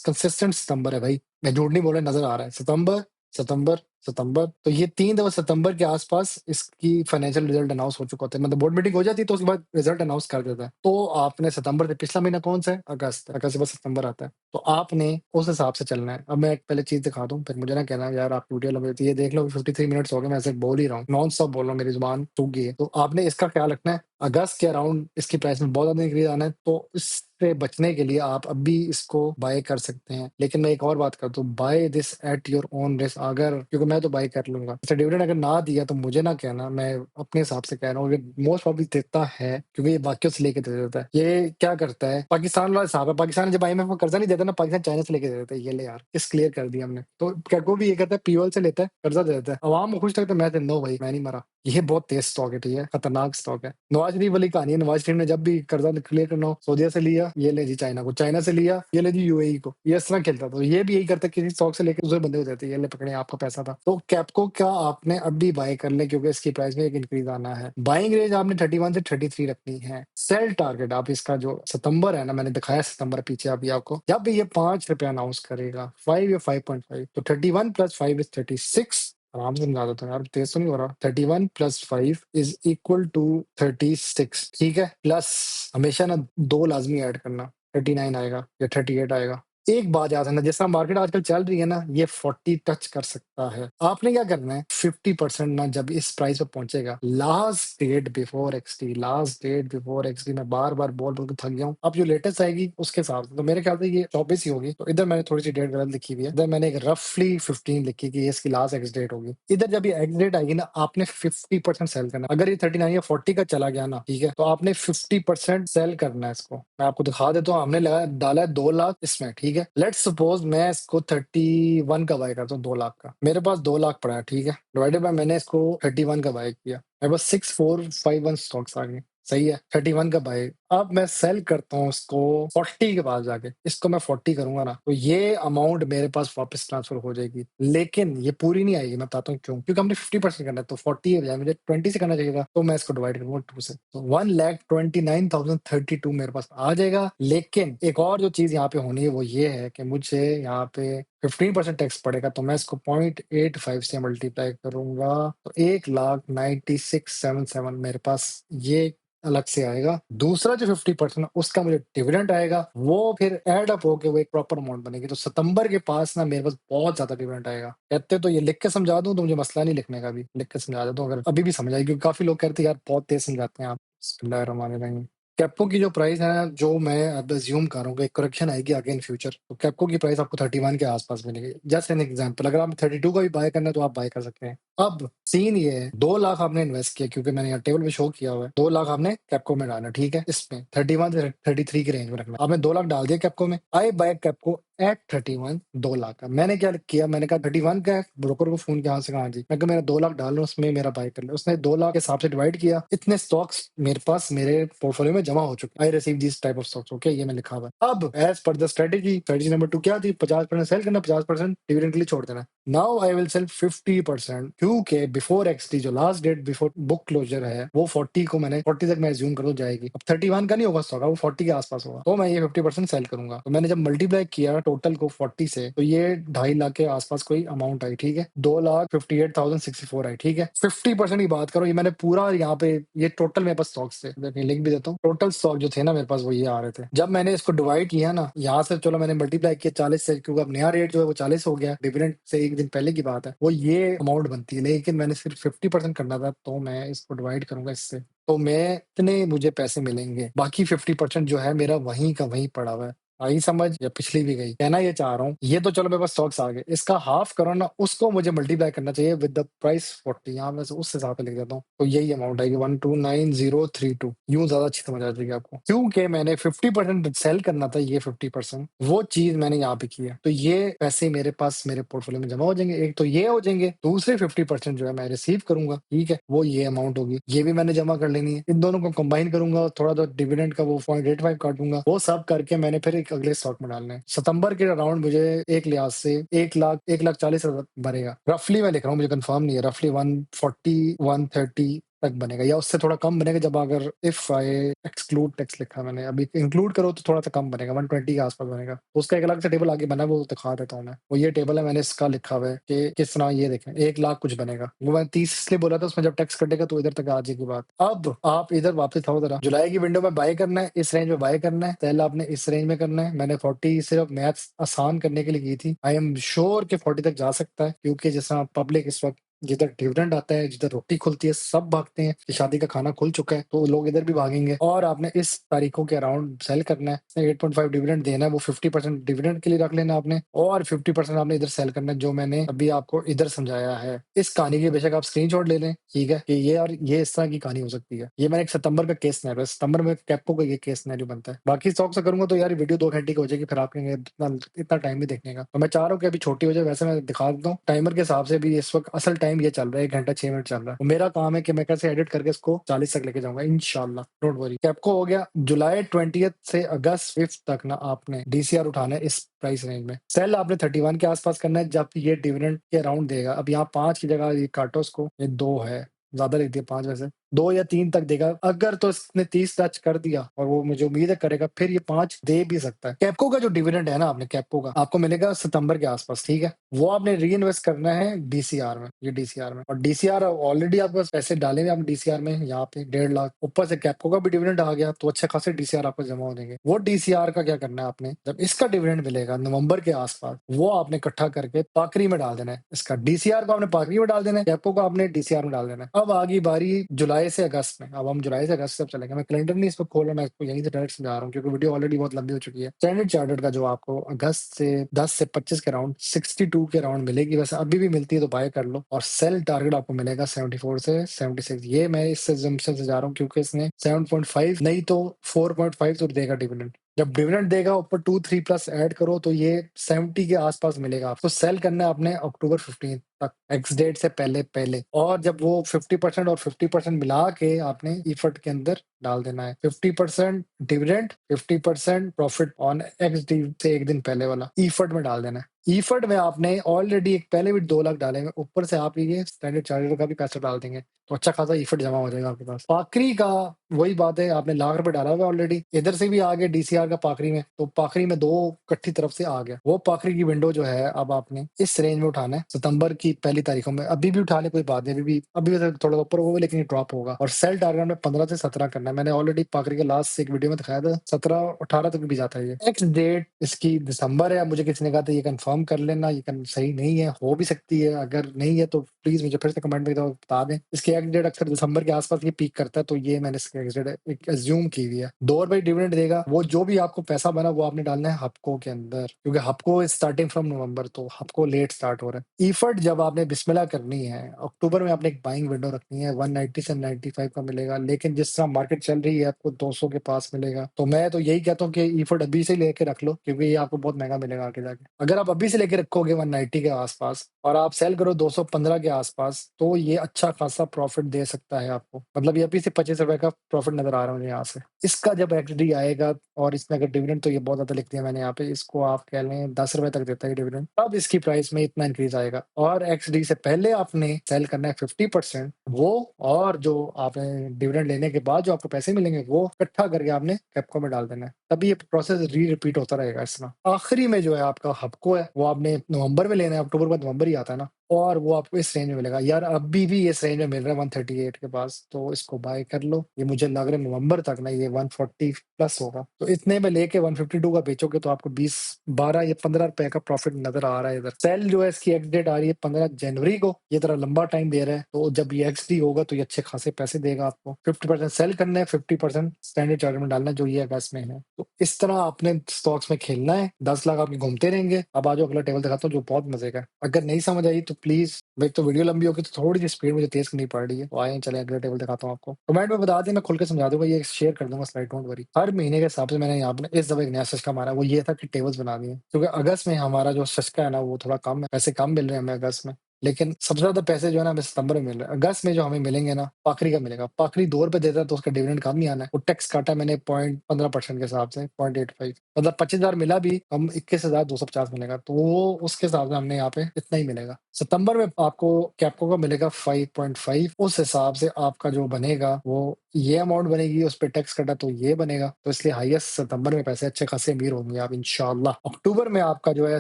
कंसिस्टेंट सितंबर है भाई, मैं झूठ नहीं बोल रहा, नजर आ रहा है। सितंबर सितंबर सितंबर, तो ये 3 दफा सितंबर के आसपास इसकी फाइनेंशियल रिजल्ट अनाउंस हो चुका होता है। मतलब बोर्ड मीटिंग हो जाती है तो उसके बाद रिजल्ट अनाउंस कर देता है। तो आपने सितंबर से, पिछला महीना कौन सा है, अगस्त, अगस्त के बाद सितंबर आता है, तो आपने उस हिसाब से चलना है। अब मैं एक पहले चीज दिखा दूं, फिर मुझे ना कहना यार आप वीडियो लंबी होती है। ये देख लो 53 मिनट्स हो गए, मैं ऐसे बोल ही रहा हूँ, नॉन स्टॉप बोल रहा हूँ, मेरी जुबान सूख गई है। तो आपने इसका ख्याल रखना है, अगस्त के अराउंड इसकी प्राइस में बहुत ज्यादा इंक्रीज आना है, तो इससे बचने के लिए आप अभी इसको बाय कर सकते हैं। लेकिन मैं एक और बात करता हूँ, buy this at your own risk. अगर, क्योंकि मैं तो बाय कर लूंगा, अच्छा डिविडेंड अगर ना दिया तो मुझे ना कहना, मैं अपने हिसाब से कह रहा हूँ, मोस्ट प्रॉब्ली देता है, क्योंकि ये बाकियों से लेके दे देता है। ये क्या करता है, पाकिस्तान वाला हिसाब है, पाकिस्तान ने जब आईएमएफ को कर्जा नहीं देता ना, पाकिस्तान चाइना से लेके दे देता है। ये ले यार, किस क्लियर कर दिया हमने। तो कैको भी ये करता है, पीओएल से लेता है, कर्जा दे देता है, अवाम को खुश रखता है। मैं जिंदा हूँ भाई, मैं नहीं मरा। ये बहुत तेज स्टॉक है, ठीक है, खतरनाक स्टॉक है। नवाज शरीफ वाली कहानी है, नवाज शरीफ ने जब भी कर्जा क्लियर करना हो, सऊदीया से लिया, ये ले जी चाइना को, चाइना से लिया, ये ले जी यूएई को, ये इस तरह खेलता था। तो ये भी यही करता है, किसी स्टॉक से लेकर दूसरे बंदे को देते, ये ले पकड़े आपका पैसा था। तो कैपको क्या आपने अब भी बाय कर ले, क्योंकि इसकी प्राइस में एक इंक्रीज आना है। बाइंग रेंज आपने 31 से 33 रखनी है। सेल टारगेट आप इसका जो सितंबर है ना, मैंने दिखाया सितंबर पीछे अभी आपको, जब भी ये ₹5 अनाउंस करेगा, 5 या 5.5, तो 31 + 5 इज 36। आराम से समझा देता हूँ यार, तेज तो नहीं हो रहा। 31 + 5 इज इक्वल टू 36, ठीक है। प्लस हमेशा ना 2 लाजमी ऐड करना, 39 आएगा या 38 आएगा। एक बात याद रखना, जैसा मार्केट आजकल चल रही है ना, ये 40 टच कर सकता है। आपने क्या करना है, 50% ना जब इस प्राइस पे पहुंचेगा, last date before XD, last date before XD, मैं बार-बार बोल-बोल के थक गया हूँ। अब जो लेटेस्ट आएगी उसके हिसाब से, तो मेरे ख्याल से ये 24 ही होगी। तो इधर मैंने थोड़ी-सी डेट गलत लिखी हुई है। इधर मैंने एक रफली 15 लिखी कि ये इसकी लास्ट एक्स डेट होगी। इधर जब ये एक्स डेट आएगी ना, आपने 50% सेल करना है। अगर ये 39 या 40 का चला गया ना, ठीक है, तो आपने 50% सेल करना है इसको। मैं आपको दिखा देता हूँ, हमने डाला है 2 लाख इसमें, ठीक है। लेट्स सपोज मैं इसको 31 का बाय करता हूँ, 2 लाख का। मेरे पास 2 लाख पड़ा है, ठीक है, डिवाइडेड बाय मैंने इसको 31 का बाय किया, मेरे पास 6451 स्टॉक्स आ गए। सही है, 31 का बाय। अब मैं सेल करता हूँ इसको 40 के पास जाके, इसको मैं 40 करूंगा ना, तो ये अमाउंट मेरे पास वापस ट्रांसफर हो जाएगी। लेकिन ये पूरी नहीं आएगी, मैं बताता हूँ क्यों। क्योंकि हमने 50% करना है, तो 40 के बजाय मुझे 20 से करना चाहिए था, तो मैं इसको डिवाइड करूंगा 2 से, तो 1,29,032 मेरे पास आ जाएगा। लेकिन एक और जो चीज यहाँ पे होनी है वो ये है कि मुझे यहाँ पे 15% टैक्स पड़ेगा, तो मैं इसको 0.85 से मल्टीप्लाई करूंगा, तो 1,96,777 मेरे पास ये अलग से आएगा। दूसरा जो 50% उसका मुझे डिविडेंड आएगा, वो फिर एड अप होके वो एक प्रॉपर अमाउंट बनेगी। तो सितंबर के पास ना मेरे पास बहुत ज्यादा डिविडेंड आएगा। कहते तो ये लिख के समझा दूं तो मुझे मसला नहीं लिखने का भी, लिख के समझा देता हूं अगर अभी भी समझ आएगी, क्योंकि काफी लोग कहते हैं यार बहुत तेज समझाते हैं आप। बिस्मिल्लाहिर्रहमानिर्रहीम। कैप्को की जो प्राइस है, जो मैं अब अज्यूम कर रहा हूँ कि एक करेक्शन आएगी आगे इन फ्यूचर, तो कैप्को की प्राइस आपको 31 के आसपास मिलेगी। जस्ट एन एग्जांपल, अगर आप 32 का भी बाय करना है तो आप बाय कर सकते हैं। अब सीन ये है, 2 लाख आपने इन्वेस्ट किया, क्योंकि मैंने यहाँ टेबल पे शो किया हुआ है, 2 लाख आपने कैप्को में डाला, ठीक है, इसमें 31 से 33 की रेंज में रखना। आपने 2 लाख डाल दिया कैप्को में, आई बाय कैप्को एट 31, 2 लाख का। मैंने क्या किया, मैंने कहा 31 का है, ब्रोकर को फोन किया, हाँ से कहा जी, मैं कहा मेरा 2 लाख डाल लो उसमें, मेरा बाय कर ले। उसने 2 लाख के हिसाब से डिवाइड किया, इतने स्टॉक्स मेरे पास मेरे पोर्टफोलियो में जमा हो चुके। I receive this type of stocks, okay, ये मैं लिखा हुआ है। अब as per the strategy number 2 क्या थी, 50% सेल करना, 50% डिविडेंड के लिए छोड़ देना। नाउ आई विल सेल 50%, क्योंकि बिफोर एक्सटी जो last date before book closure है वो 40 को, मैंने 40 तक मैं अज्यूम करूँ जाएगी। अब 31 का नहीं होगा स्टॉक, वो 40 के आसपास होगा, तो मैं ये 50% सेल करूंगा। तो मैंने जब मल्टीप्लाई किया टोटल को 40 से, तो ये 2.5 लाख के आसपास कोई अमाउंट आई, ठीक है, 2,58,064 आई, ठीक है। 50% की बात करो, ये मैंने पूरा यहाँ पे, ये टोटल मेरे पास स्टॉक्स थे, देखिए लिंक भी देता हूँ। टोटल स्टॉक जो थे ना मेरे पास वो ये आ रहे थे। जब मैंने इसको डिवाइड किया ना, यहाँ से चलो मैंने मल्टीप्लाई किया 40 से, क्योंकि अब नया रेट जो है वो 40 हो गया, डिविडेंड से एक दिन पहले की बात है, वो ये अमाउंट बनती है। लेकिन मैंने सिर्फ 50% करना था, तो मैं इसको डिवाइड करूंगा इससे, तो मैं इतने मुझे पैसे मिलेंगे। बाकी 50% जो है मेरा वहीं का वहीं पड़ा हुआ है। आई समझ, या पिछली भी गई? कहना ये चाह रहा हूँ, ये तो चलो मेरे पास स्टॉक्स आ गए, इसका हाफ करो ना, उसको मुझे मल्टीप्लाई करना चाहिए विद द प्राइस 40। यहाँ मैं उस हिसाब से लिख देता हूँ, तो यही अमाउंट आएगी 129,032। यूं ज्यादा अच्छी समझ आ जाएगी आपको, क्योंकि मैंने 50% सेल करना था, ये 50% वो चीज मैंने यहाँ पे किया, तो ये पैसे मेरे पास मेरे पोर्टफोलियो में जमा हो जाएंगे। एक तो ये हो जाएंगे, दूसरे 50% जो है मैं रिसीव करूंगा, ठीक है, वो ये अमाउंट होगी, ये भी मैंने जमा कर लेनी है। इन दोनों को कंबाइन करूंगा, थोड़ा तो डिविडेंड का वो 0.85 काटूंगा, वो सब करके मैंने फिर एक अगले स्टॉक में डालना है। सितंबर के अराउंड मुझे एक लिहाज से 1,40,000 भरेगा, रफली मैं लिख रहा हूँ, मुझे कंफर्म नहीं है, रफली 140 130 तक बनेगा, या उससे थोड़ा कम बनेगा, जब अगर इफ आई एक्सक्लूड टैक्स लिखा मैंने, अभी इंक्लूड करो तो थोड़ा सा कम बनेगा, 120 के आसपास बनेगा। तो उसका एक अलग से टेबल आगे बना है, वो दिखा देता हूँ मैं। वो ये टेबल है, मैंने इसका लिखा हुआ है कि किस तरह, ये देखें 1 लाख कुछ बनेगा। वो मैं 30 इसलिए बोला था, उसमें जब टैक्स कटेगा तो इधर तक आ जाएगी बात। अब आप इधर वापस आओ जरा, जुलाई की विंडो में बाय करना है, इस रेंज में बाय करना है, पहले आपने इस रेंज में करना है। मैंने 40 सिर्फ मैथ्स आसान करने के लिए की थी, आई एम श्योर कि 40 तक जा सकता है, क्योंकि जैसा पब्लिक इस वक्त जिधर डिविडेंड आता है, जिधर रोटी खुलती है, सब भागते हैं कि शादी का खाना खुल चुका है, तो लोग इधर भी भागेंगे। और आपने इस तारीखों के अराउंड सेल करना है, 8.5 डिविडेंड देना है, वो 50% डिविडेंड के लिए रख लेना आपने, और 50% आपने इधर सेल करना है, जो मैंने अभी आपको इधर समझाया है। इस कहानी के बेशक आप स्क्रीनशॉट ले लें, ठीक है, कि ये और ये इस तरह की कहानी हो सकती है। ये मैंने एक सितंबर का केस सिनेरियो, सितंबर में कैप्को का ये केस सिनेरियो बनता है। बाकी स्टॉक से करूंगा तो यार वीडियो 2 घंटे की हो जाएगी, फिर आप कहेंगे इतना इतना टाइम भी देखने का। तो मैं चाह रहा हूँ कि अभी छोटी हो जाए, वैसे मैं दिखा देता हूँ टाइमर के हिसाब से भी। इस वक्त असल टाइम ये चल रहा है, 1 घंटा 6 मिनट चल रहा है। तो मेरा काम है कि मैं कैसे एडिट करके इसको 40 तक लेके जाऊंगा इंशाल्लाह, डोंट वरी। कैप्को हो गया, जुलाई 20 से अगस्त 5 तक ना आपने डीसीआर उठाना है इस प्राइस रेंज में। सेल आपने 31 के आसपास करना है, जब ये डिविडेंड के अराउंड देगा। अब यहाँ 5 की जगह ये काटो, इसको ये 2 है, ज्यादा लिख दिया 5 वैसे। 2 या 3 तक देगा। अगर तो इसने 30 टच कर दिया और वो मुझे उम्मीद है करेगा, फिर ये 5 दे भी सकता है। कैप्को का जो डिविडेंड है ना, आपने कैप्को का आपको मिलेगा सितंबर के आसपास, ठीक है? वो आपने री-इन्वेस्ट करना है डीसीआर में, ये डीसीआर में, और डीसीआर ऑलरेडी आपके पास पैसे डाले हुए, आप डीसीआर में यहाँ पे 1.5 लाख, ऊपर से कैप्को का भी डिविडेंड आ गया, तो अच्छे खासे डीसीआर आपको जमा हो जाएंगे। वो डीसीआर का क्या करना है आपने, जब इसका डिविडेंड मिलेगा नवंबर के आसपास, वो आपने इकट्ठा करके पाकरी में डाल देना है। इसका डीसीआर को आपने पाकरी में डाल देना है, कैप्को को आपने डीसीआर में डाल देना है। अब आ गई बारी जुलाई से अगस्त में। अब हम जुलाई से अगस्त तक चलेंगे। मैं कैलेंडर नहीं इसको खोल रहा, मैं इसको यहीं से डायरेक्ट समझा रहा हूँ, क्योंकि वीडियो ऑलरेडी बहुत लंबी हो चुकी है। स्टैंडर्ड चार्टर्ड का जो आपको अगस्त से 10 से 25 के राउंड 62 के राउंड मिलेगी, वैसे अभी भी मिलती है तो बाय कर लो। और सेल टारगेट आपको मिलेगा 74 से 76। ये मैं इस assumption से जा रहा हूँ क्योंकि इसने 7.5 नहीं तो 4.5 तो देगा डिविडेंड। जब डिविडेंड देगा ऊपर 2-3 प्लस ऐड करो तो ये 70 के आसपास मिलेगा आपको। सेल करना है आपने अक्टूबर 15 तक, एक्स डेट से पहले पहले। और जब वो 50% और 50% मिला के आपने ईफट के अंदर डाल देना है। 50% dividend, 50% profit on x D से एक दिन पहले वाला ईफट में डाल देना है। ईफट में आपने ऑलरेडी एक पहले भी 2 लाख डाले हैं, ऊपर से आप ये स्टैंडर्ड चार्जर का भी पैसा डाल देंगे तो अच्छा खासा ईफट जमा हो जाएगा आपके पास। पाकरी का वही बात है, आपने लाख रुपए डाला हुआ ऑलरेडी, इधर से भी आ गया डीसीआर का पाकरी में, तो पाकरी में 2 इकट्ठी तरफ से आ गया। वो पाकरी की विंडो जो है अब आपने इस रेंज में उठाना है सितंबर की पहली तारीखों में। अभी भी उठा ले कोई बात नहीं, अभी भी थोड़ा ऊपर होगा लेकिन ये ड्रॉप होगा। और सेल टारगेट में 15 से 17 करना है। मैंने ऑलरेडी पाकरी के लास्ट एक वीडियो में दिखाया था, 17-18 तक भी जाता है ये। नेक्स्ट डेट इसकी दिसंबर है, मुझे किसी ने कहा था ये कंफर्म कर लेना, ये सही नहीं है, हो भी सकती है। अगर नहीं है तो प्लीज मुझे फिर से कमेंट में बता दें। इसकी एक्ट डेट अक्सर दिसंबर के आसपास ये पीक करता है, तो ये मैंने इसकी एक्ट डेट एक अज्यूम की हुई है। 2 रुपए डिविडेंड देगा, वो जो भी आपको पैसा बना वो आपने डालना है हपको के अंदर, क्योंकि हपको स्टार्टिंग फ्रॉम नवंबर, तो हपको लेट स्टार्ट हो रहा है। ईफट जब आपने बिस्मिल्लाह करनी है, अक्टूबर में आपने एक बाइंग विंडो रखनी है, 190 से 95 का मिलेगा, लेकिन जिस तरह मार्केट चल रही है आपको 200 के पास मिलेगा। तो मैं तो यही कहता हूँ कि ईफट अभी से लेके रख लो, क्योंकि ये आपको बहुत महंगा मिलेगा आगे जाके। अगर आप अभी से लेके रखोगे 190 के आसपास और आप सेल करो 215 के आसपास, तो ये अच्छा खासा प्रॉफिट दे सकता है आपको। मतलब ये अभी से 25 रुपए का प्रॉफिट नजर आ रहा है मुझे यहाँ से। इसका जब एक्सडी आएगा और इसमें अगर डिविडेंड, तो ये बहुत ज्यादा लिख दिया मैंने यहाँ पे, इसको आप कह लें 10 रुपए तक देता है डिविडेंड, तब इसकी प्राइस में इतना इंक्रीज आएगा। और एक्सडी से पहले आपने सेल करना है 50% वो, और जो आपने डिविडेंड लेने के बाद जो आपको पैसे मिलेंगे वो इकट्ठा करके आपने कैपको में डाल देना है। तभी ये प्रोसेस रिपीट होता रहेगा। इसमें आखिरी में जो है आपका हपको है, वो आपने नवंबर में लेना है, अक्टूबर बाद नवंबर ही आता है ना, और वो आपको इस रेंज में मिलेगा। यार अभी भी इस रेंज में मिल रहा है 138 के पास, तो इसको बाय कर लो। ये मुझे लग रहा है नवंबर तक ना ये 140 प्लस होगा, तो इतने में लेके 152 का बेचोगे तो आपको 20, 12 या 15 रुपए का प्रॉफिट नजर आ रहा है इधर। सेल जो है इसकी एक्स डेट आ रही है 15 जनवरी को। ये तरह लंबा टाइम दे रहा है, तो जब ये एक्स डी होगा तो ये अच्छे खासे पैसे देगा आपको। 50% सेल करना है, 50% स्टैंडर्ड चार्टर में डालना है, जो ये अगस्त में है। तो इस तरह आपने स्टॉक्स में खेलना है। 10 लाख आपके घूमते रहेंगे। अब आज अगला टेबल दिखाता हूँ जो बहुत मजे का है। अगर नहीं समझ आई तो प्लीज, भाई तो वीडियो लंबी होगी तो थोड़ी सी स्पीड मुझे तेज करनी पड़ रही है, तो आए चले अगले टेबल दिखाता हूँ आपको। कमेंट में बता दें, मैं खुल के समझा दूंगा, ये शेयर कर दूंगा स्लाइड, डोंट वरी। हर महीने के हिसाब से मैंने यहाँ पे इस दफा एक नया सिस्टम आ रहा है, वो ये था कि टेबल्स बना दिए, क्योंकि अगस्त में हमारा जो सिस्का है ना वो थोड़ा कम है, पैसे कम मिल रहे हैं हमें अगस्त में, लेकिन सबसे ज्यादा पैसे जो है ना हमें सितंबर में मिल रहे हैं। अगस्त में जो हमें मिलेंगे ना, पाकरी का मिलेगा। पाकरी 2 रुपए देता है तो उसका डिविडेंड कम ही आना है। वो टैक्स काटा मैंने 0.15% के हिसाब से 0.85, मतलब 25,000 मिला भी, हम 21,250 मिलेगा, तो वो उसके हिसाब से हमने यहाँ पे इतना ही मिलेगा। सितंबर में आपको कैपको का मिलेगा 5.5, उस हिसाब से आपका जो बनेगा वो ये अमाउंट बनेगी, उस पर टैक्स कटा तो ये बनेगा, तो इसलिए हाईएस्ट सितंबर में पैसे अच्छे खासे अमीर होंगे आप इंशाल्लाह। अक्टूबर में आपका जो है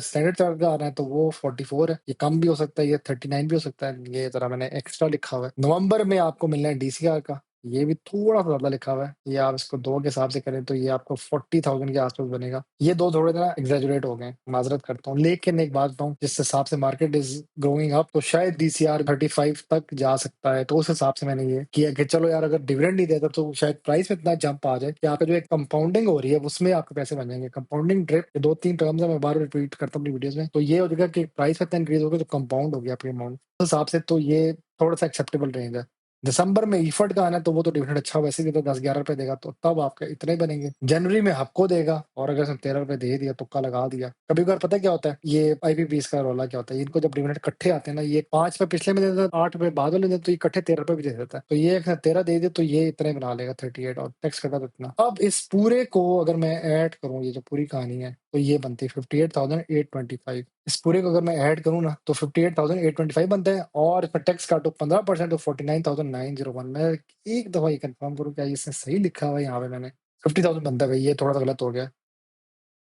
स्टैंडर्ड चार्ट का आ रहा है, तो वो 44 है, ये कम भी हो सकता है, ये 39 भी हो सकता है, ये जरा मैंने एक्स्ट्रा लिखा हुआ है। नवंबर में आपको मिलना है डीसीआर का, ये भी थोड़ा सा ज्यादा लिखा हुआ है, ये आप इसको 2 के हिसाब से करें तो ये आपको 40,000 के आसपास बनेगा। ये 2 थोड़े ना एग्जैजुरेट हो गए, माजरत करता हूँ, लेकिन एक बात बताऊँ, जिस हिसाब से मार्केट इज ग्रोइंग अप, तो शायद डीसीआर 35 तक जा सकता है। तो उस हिसाब से मैंने ये किया कि चलो यार, अगर डिविडेंड नहीं देता तो शायद प्राइस में इतना जंप आ जाए कि आपका जो एक कंपाउंडिंग हो रही है उसमें आपके पैसे बन जाएंगे। कंपाउंडिंग ड्रिप, 2-3 टर्म्स है, मैं बार रिपीट करता हूँ अपनी वीडियोस में, तो ये हो जाएगा कि प्राइस में इतना इंक्रीज होगा तो कंपाउंड हो गया आपकी अमाउंट, उस हिसाब से तो ये थोड़ा सा एक्सेप्टेबल रेंज है। दिसंबर में ईफट का आना है, तो वो तो डिविडेंड अच्छा वैसे भी तो 10-11 रुपए देगा, तो तब आपके इतने बनेंगे। जनवरी में हपको देगा, और अगर उसने 13 रुपए दे दिया, तुक्का लगा दिया। कभी कभार पता है क्या होता है, ये आईपीपीस का रोला क्या होता है, इनको जब डिविडेंड इकट्ठे आते हैं ना, ये 5 रुपए पिछले में देता है, 8 रुपए बाद वाले देते, तो ये इकट्ठे 13 रुपए भी दे देता है। तो ये 13 दे दे तो ये इतने बना लेगा 38, और टैक्स कटा तो इतना। अब इस पूरे को अगर मैं ऐड करूँ, ये जो पूरी कहानी है, तो ये बनती है 58,825। इस पूरे को अगर मैं ऐड करूँ ना तो 58,825 बनता है, और इसमें टैक्स काटो 15% तो 49,901। मैं एक दफा ये कंफर्म करूँ क्या इसने सही लिखा हुआ है यहाँ पे, मैंने 50,000 बनता है भाई, ये थोड़ा सा गलत हो गया।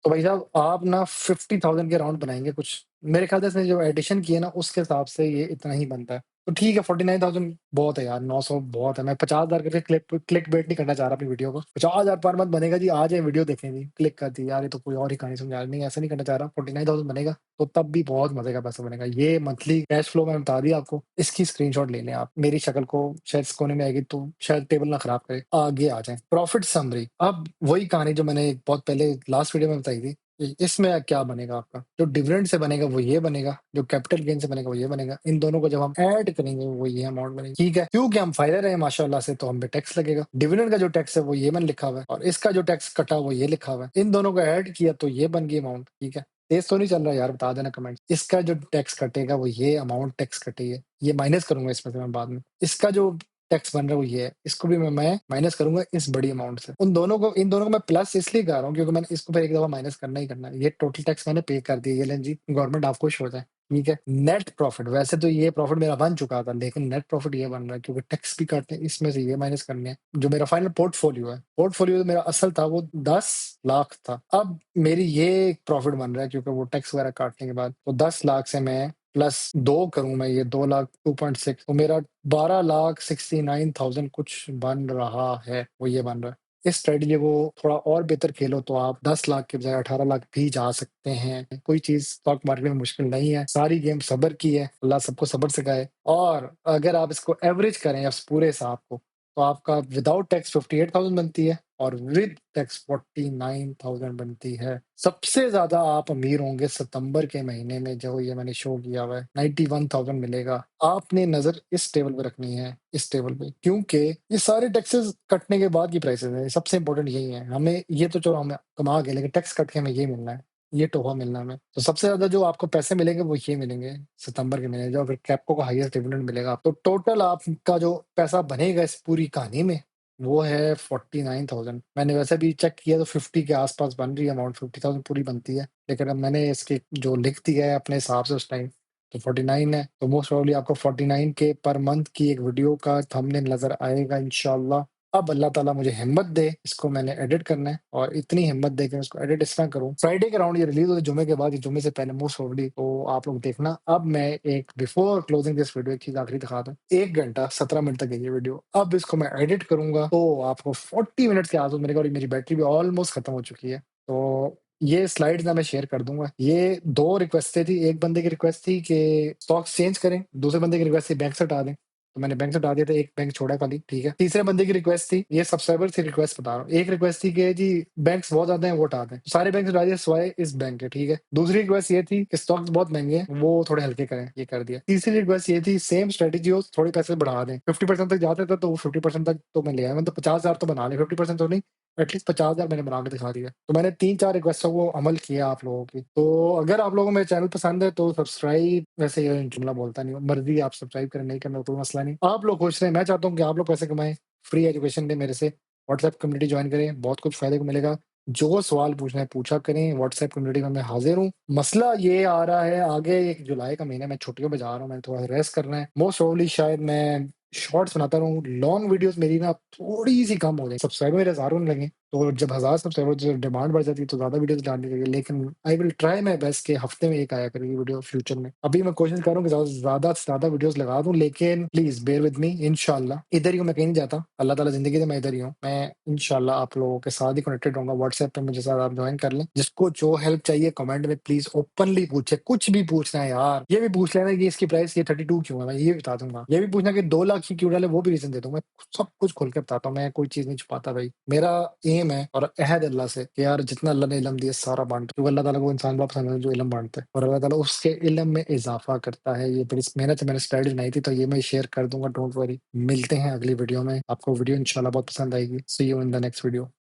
तो भाई साहब आप ना 50,000 के राउंड बनाएंगे कुछ, मेरे ख्याल से इसने जो एडिशन किया ना उसके हिसाब से ये इतना ही बनता है। तो ठीक है 49,000 बहुत है यार, 900 बहुत है। मैं 50,000 करके क्लिक बेट नहीं करना चाह रहा अपनी वीडियो को। 50,000 पर मंथ बनेगा जी, आ जाए वीडियो देखें जी, क्लिक कर दी यार, ये तो कोई और ही कहानी समझा रही, नहीं ऐसा नहीं करना चाह रहा। 49,000 बनेगा तो तब भी बहुत मजे का पैसा बनेगा। ये मंथली कैश फ्लो मैंने बता दिया आपको, इसकी स्क्रीनशॉट ले लें आप, मेरी शक्ल को शायद इस कोने में आएगी तो शायद टेबल ना खराब करे। आगे आ जाए प्रॉफिट समरी। अब वही कहानी जो मैंने बहुत पहले लास्ट वीडियो में बताई थी, इसमें क्या बनेगा आपका, जो डिविडेंड से बनेगा वो ये बनेगा, जो कैपिटल गेन से बनेगा वो ये बनेगा। इन दोनों को जब हम ऐड करेंगे वो ये अमाउंट बनेगी, ठीक है। क्योंकि हम फायदे रहे माशाल्लाह से, तो हम पे टैक्स लगेगा। डिविडेंड का जो टैक्स है वो ये मैंने लिखा हुआ है, और इसका जो टैक्स कटा वो ये लिखा हुआ है। इन दोनों को ऐड किया तो ये बन गई अमाउंट, ठीक है। तेज तो नहीं चल रहा यार, बता देना कमेंट। इसका जो टैक्स कटेगा वो ये अमाउंट टैक्स कटेगी, ये माइनस करूंगा इसमें से मैं बाद में। इसका जो टैक्स बन रहा है वो ये है, इसको भी मैं माइनस करूंगा इस बड़ी अमाउंट से। इन दोनों को मैं प्लस इसलिए कर रहा हूँ क्योंकि मैंने इसको फिर एक दफा माइनस करना ही करना है। ये टोटल टैक्स मैंने पे कर दिया, ये लें जी, गवर्नमेंट आप खुश हो जाए, ठीक है। नेट प्रॉफिट, वैसे तो ये प्रॉफिट मेरा बन चुका था, लेकिन नेट प्रॉफिट ये बन रहा है क्योंकि टैक्स भी काटने, इसमें से ये माइनस करने हैं। जो मेरा फाइनल पोर्टफोलियो है, पोर्टफोलियो मेरा असल था वो 10 लाख था, अब मेरी ये प्रॉफिट बन रहा है क्योंकि वो टैक्स वगैरह काटने के बाद। तो 10 लाख से मैं प्लस 2 करूं मैं, ये 2 लाख 2.6, तो मेरा 12,69,000 कुछ बन रहा है, वो ये बन रहा है। इस स्ट्रेटजी को थोड़ा और बेहतर खेलो तो आप 10 लाख के बजाय 18 लाख भी जा सकते हैं। कोई चीज स्टॉक मार्केट में मुश्किल नहीं है, सारी गेम सब्र की है, अल्लाह सबको सब्र सिखाए। और अगर आप इसको एवरेज करें इस पूरे हिसाब को, तो आपका विदाउट टैक्स 58,000 बनती है और विद टैक्स 49,000 बनती है। सबसे ज्यादा आप अमीर होंगे सितंबर के महीने में, जो ये मैंने शो किया हुआ है 91,000 मिलेगा। आपने नजर इस टेबल पे रखनी है, इस टेबल पे, क्योंकि ये सारे टैक्सेस कटने के बाद की प्राइसेस है। सबसे इंपॉर्टेंट यही है, हमें ये तो चलो हमें कमा के, लेकिन टैक्स कट के हमें ये मिलना है, ये तोहफा मिलना है हमें। तो सबसे ज्यादा जो आपको पैसे मिलेंगे वो ये मिलेंगे सितंबर के महीने, जो अगर कैपको का हाईएस्ट डिविडेंड मिलेगा। तो टोटल आपका जो पैसा बनेगा इस पूरी कहानी में वो है 49,000। मैंने वैसे भी चेक किया तो 50 के आसपास बन रही है अमाउंट, 50,000 पूरी बनती है, लेकिन अब मैंने इसके जो लिख दिया है अपने हिसाब से उस टाइम, तो 49 है। तो मोस्ट प्रोबेबली आपको 49 के पर मंथ की एक वीडियो का थंबनेल नजर आएगा इंशाल्लाह। अब अल्लाह ताला मुझे हिम्मत दे, इसको मैंने एडिट करना है, और इतनी हिम्मत दे कि मैं इसको एडिट इस तरह करूँ फ्राइडे के राउंड ये रिलीज हो, जुमे के बाद, ये जुमे से पहले मोस्ट प्रोबेबली। तो आप लोग देखना। अब मैं एक बिफोर क्लोजिंग दिस वीडियो एक चीज आखिरी दिखा दूं, 1 घंटा 17 मिनट तक है ये वीडियो। अब इसको मैं एडिट करूंगा तो आपको 40 मिनट के आसपास मिलेगा, और मेरी बैटरी भी ऑलमोस्ट खत्म हो चुकी है। तो ये स्लाइड्स ना मैं शेयर कर दूंगा। ये 2 रिक्वेस्टें थी, एक बंदे की रिक्वेस्ट थी कि स्टॉक्स चेंज करें, दूसरे बंदे की रिक्वेस्ट थी बैंक से हटा दें, तो मैंने बैंक से हटा दिया था, एक बैंक छोड़ा है खाली, ठीक है। तीसरे बंदे की रिक्वेस्ट थी, ये सब्सक्राइबर से रिक्वेस्ट बता रहा हूँ, एक रिक्वेस्ट थी कि जी बैंक्स बहुत ज्यादा हैं वो हटा दें, तो सारे बैंक हटा दिए सिवाय इस बैंक के, ठीक है। दूसरी रिक्वेस्ट ये थी कि स्टॉक्स बहुत महंगे हैं वो थोड़े हल्के करें, ये कर दिया। तीसरी रिक्वेस्ट ये थी सेम स्ट्रेटेजी हो, थोड़े पैसे बढ़ा दें, 50% तक जाते थे तो वो 50% तक तो मैं ले आया, मतलब 50,000 तो बना ले, 50% तो नहीं, एटलीस्ट 50,000 मैंने बना के दिखा दिया। तो मैंने 3-4 रिक्वेस्टों को अमल किया आप लोगों की। तो अगर आप लोगों को मेरे चैनल पसंद है तो सब्सक्राइब, वैसे ये जुमला बोलता नहीं हूँ, मर्जी आप सब्सक्राइब करें नहीं करना कोई मसला नहीं। आप लोग खुश रहें, मैं चाहता हूँ कि आप लोग पैसे कमाएं, फ्री एजुकेशन दें मेरे से। व्हाट्सएप कम्युनिटी ज्वाइन करें, बहुत कुछ फायदे को मिलेगा। जो सवाल पूछना है पूछा करें, व्हाट्सएप कम्युनिटी में मैं हाजिर हूँ। मसला ये आ रहा है आगे, एक जुलाई का महीना मैं छुट्टियों में जा रहा हूँ, मैंने थोड़ा रेस्ट करना है। मोस्ट प्रोबेबली शायद मैं शॉर्ट्स बनाता रहूँ, लॉन्ग वीडियोस मेरी ना थोड़ी सी कम हो जाए, सब्सक्राइबर मेरे हजारों नहीं लगे, तो जब 1000 सब्सक्राइबर जो डिमांड बढ़ जाती है तो ज्यादा वीडियोस डालनी चाहिए। लेकिन I will try my best कि हफ्ते में एक आया करेगी वीडियो फ्यूचर में। अभी मैं कोशिश कर रहा हूँ कि ज्यादा से ज्यादा वीडियोस लगा दूं, लेकिन प्लीज बेयर विद मी। इंशाल्लाह इधर ही हूँ, मैं कहीं नहीं जाता, अल्लाह ताला जिंदगी दे मैं इधर ही हूँ। मैं इंशाल्लाह आप लोगों के साथ ही कनेक्टेड रहूंगा, व्हाट्सएप पे मुझे साथ आप ज्वाइन कर लें। जिसको जो हेल्प चाहिए कमेंट में प्लीज ओपनली पूछे, कुछ भी पूछना है यार, ये भी पूछ लेना कि इसकी प्राइस ये 32 क्यों है, मैं ये बता दूंगा। ये भी पूछना कि 2 लाख की क्यों डाले, वो भी रीजन दे दूंगा। सब कुछ खोल के बताता हूँ, मैं कोई चीज नहीं छुपाता भाई। मेरा एम है और अहद अल्लाह से कि यार जितना अल्लाह ने इल्म दिया सारा बांट, क्योंकि अल्लाह ताला को इंसान बहुत पसंद है जो इल्म बांटता है, और अल्लाह ताला उसके इल्म में इजाफा करता है। ये बड़ी मेहनत से मैंने स्ट्रेटजी बनाई थी, तो ये मैं शेयर कर दूंगा, डोंट वरी। मिलते हैं अगली वीडियो में, आपको वीडियो इंशाल्लाह बहुत पसंद आएगी। See you in the next video.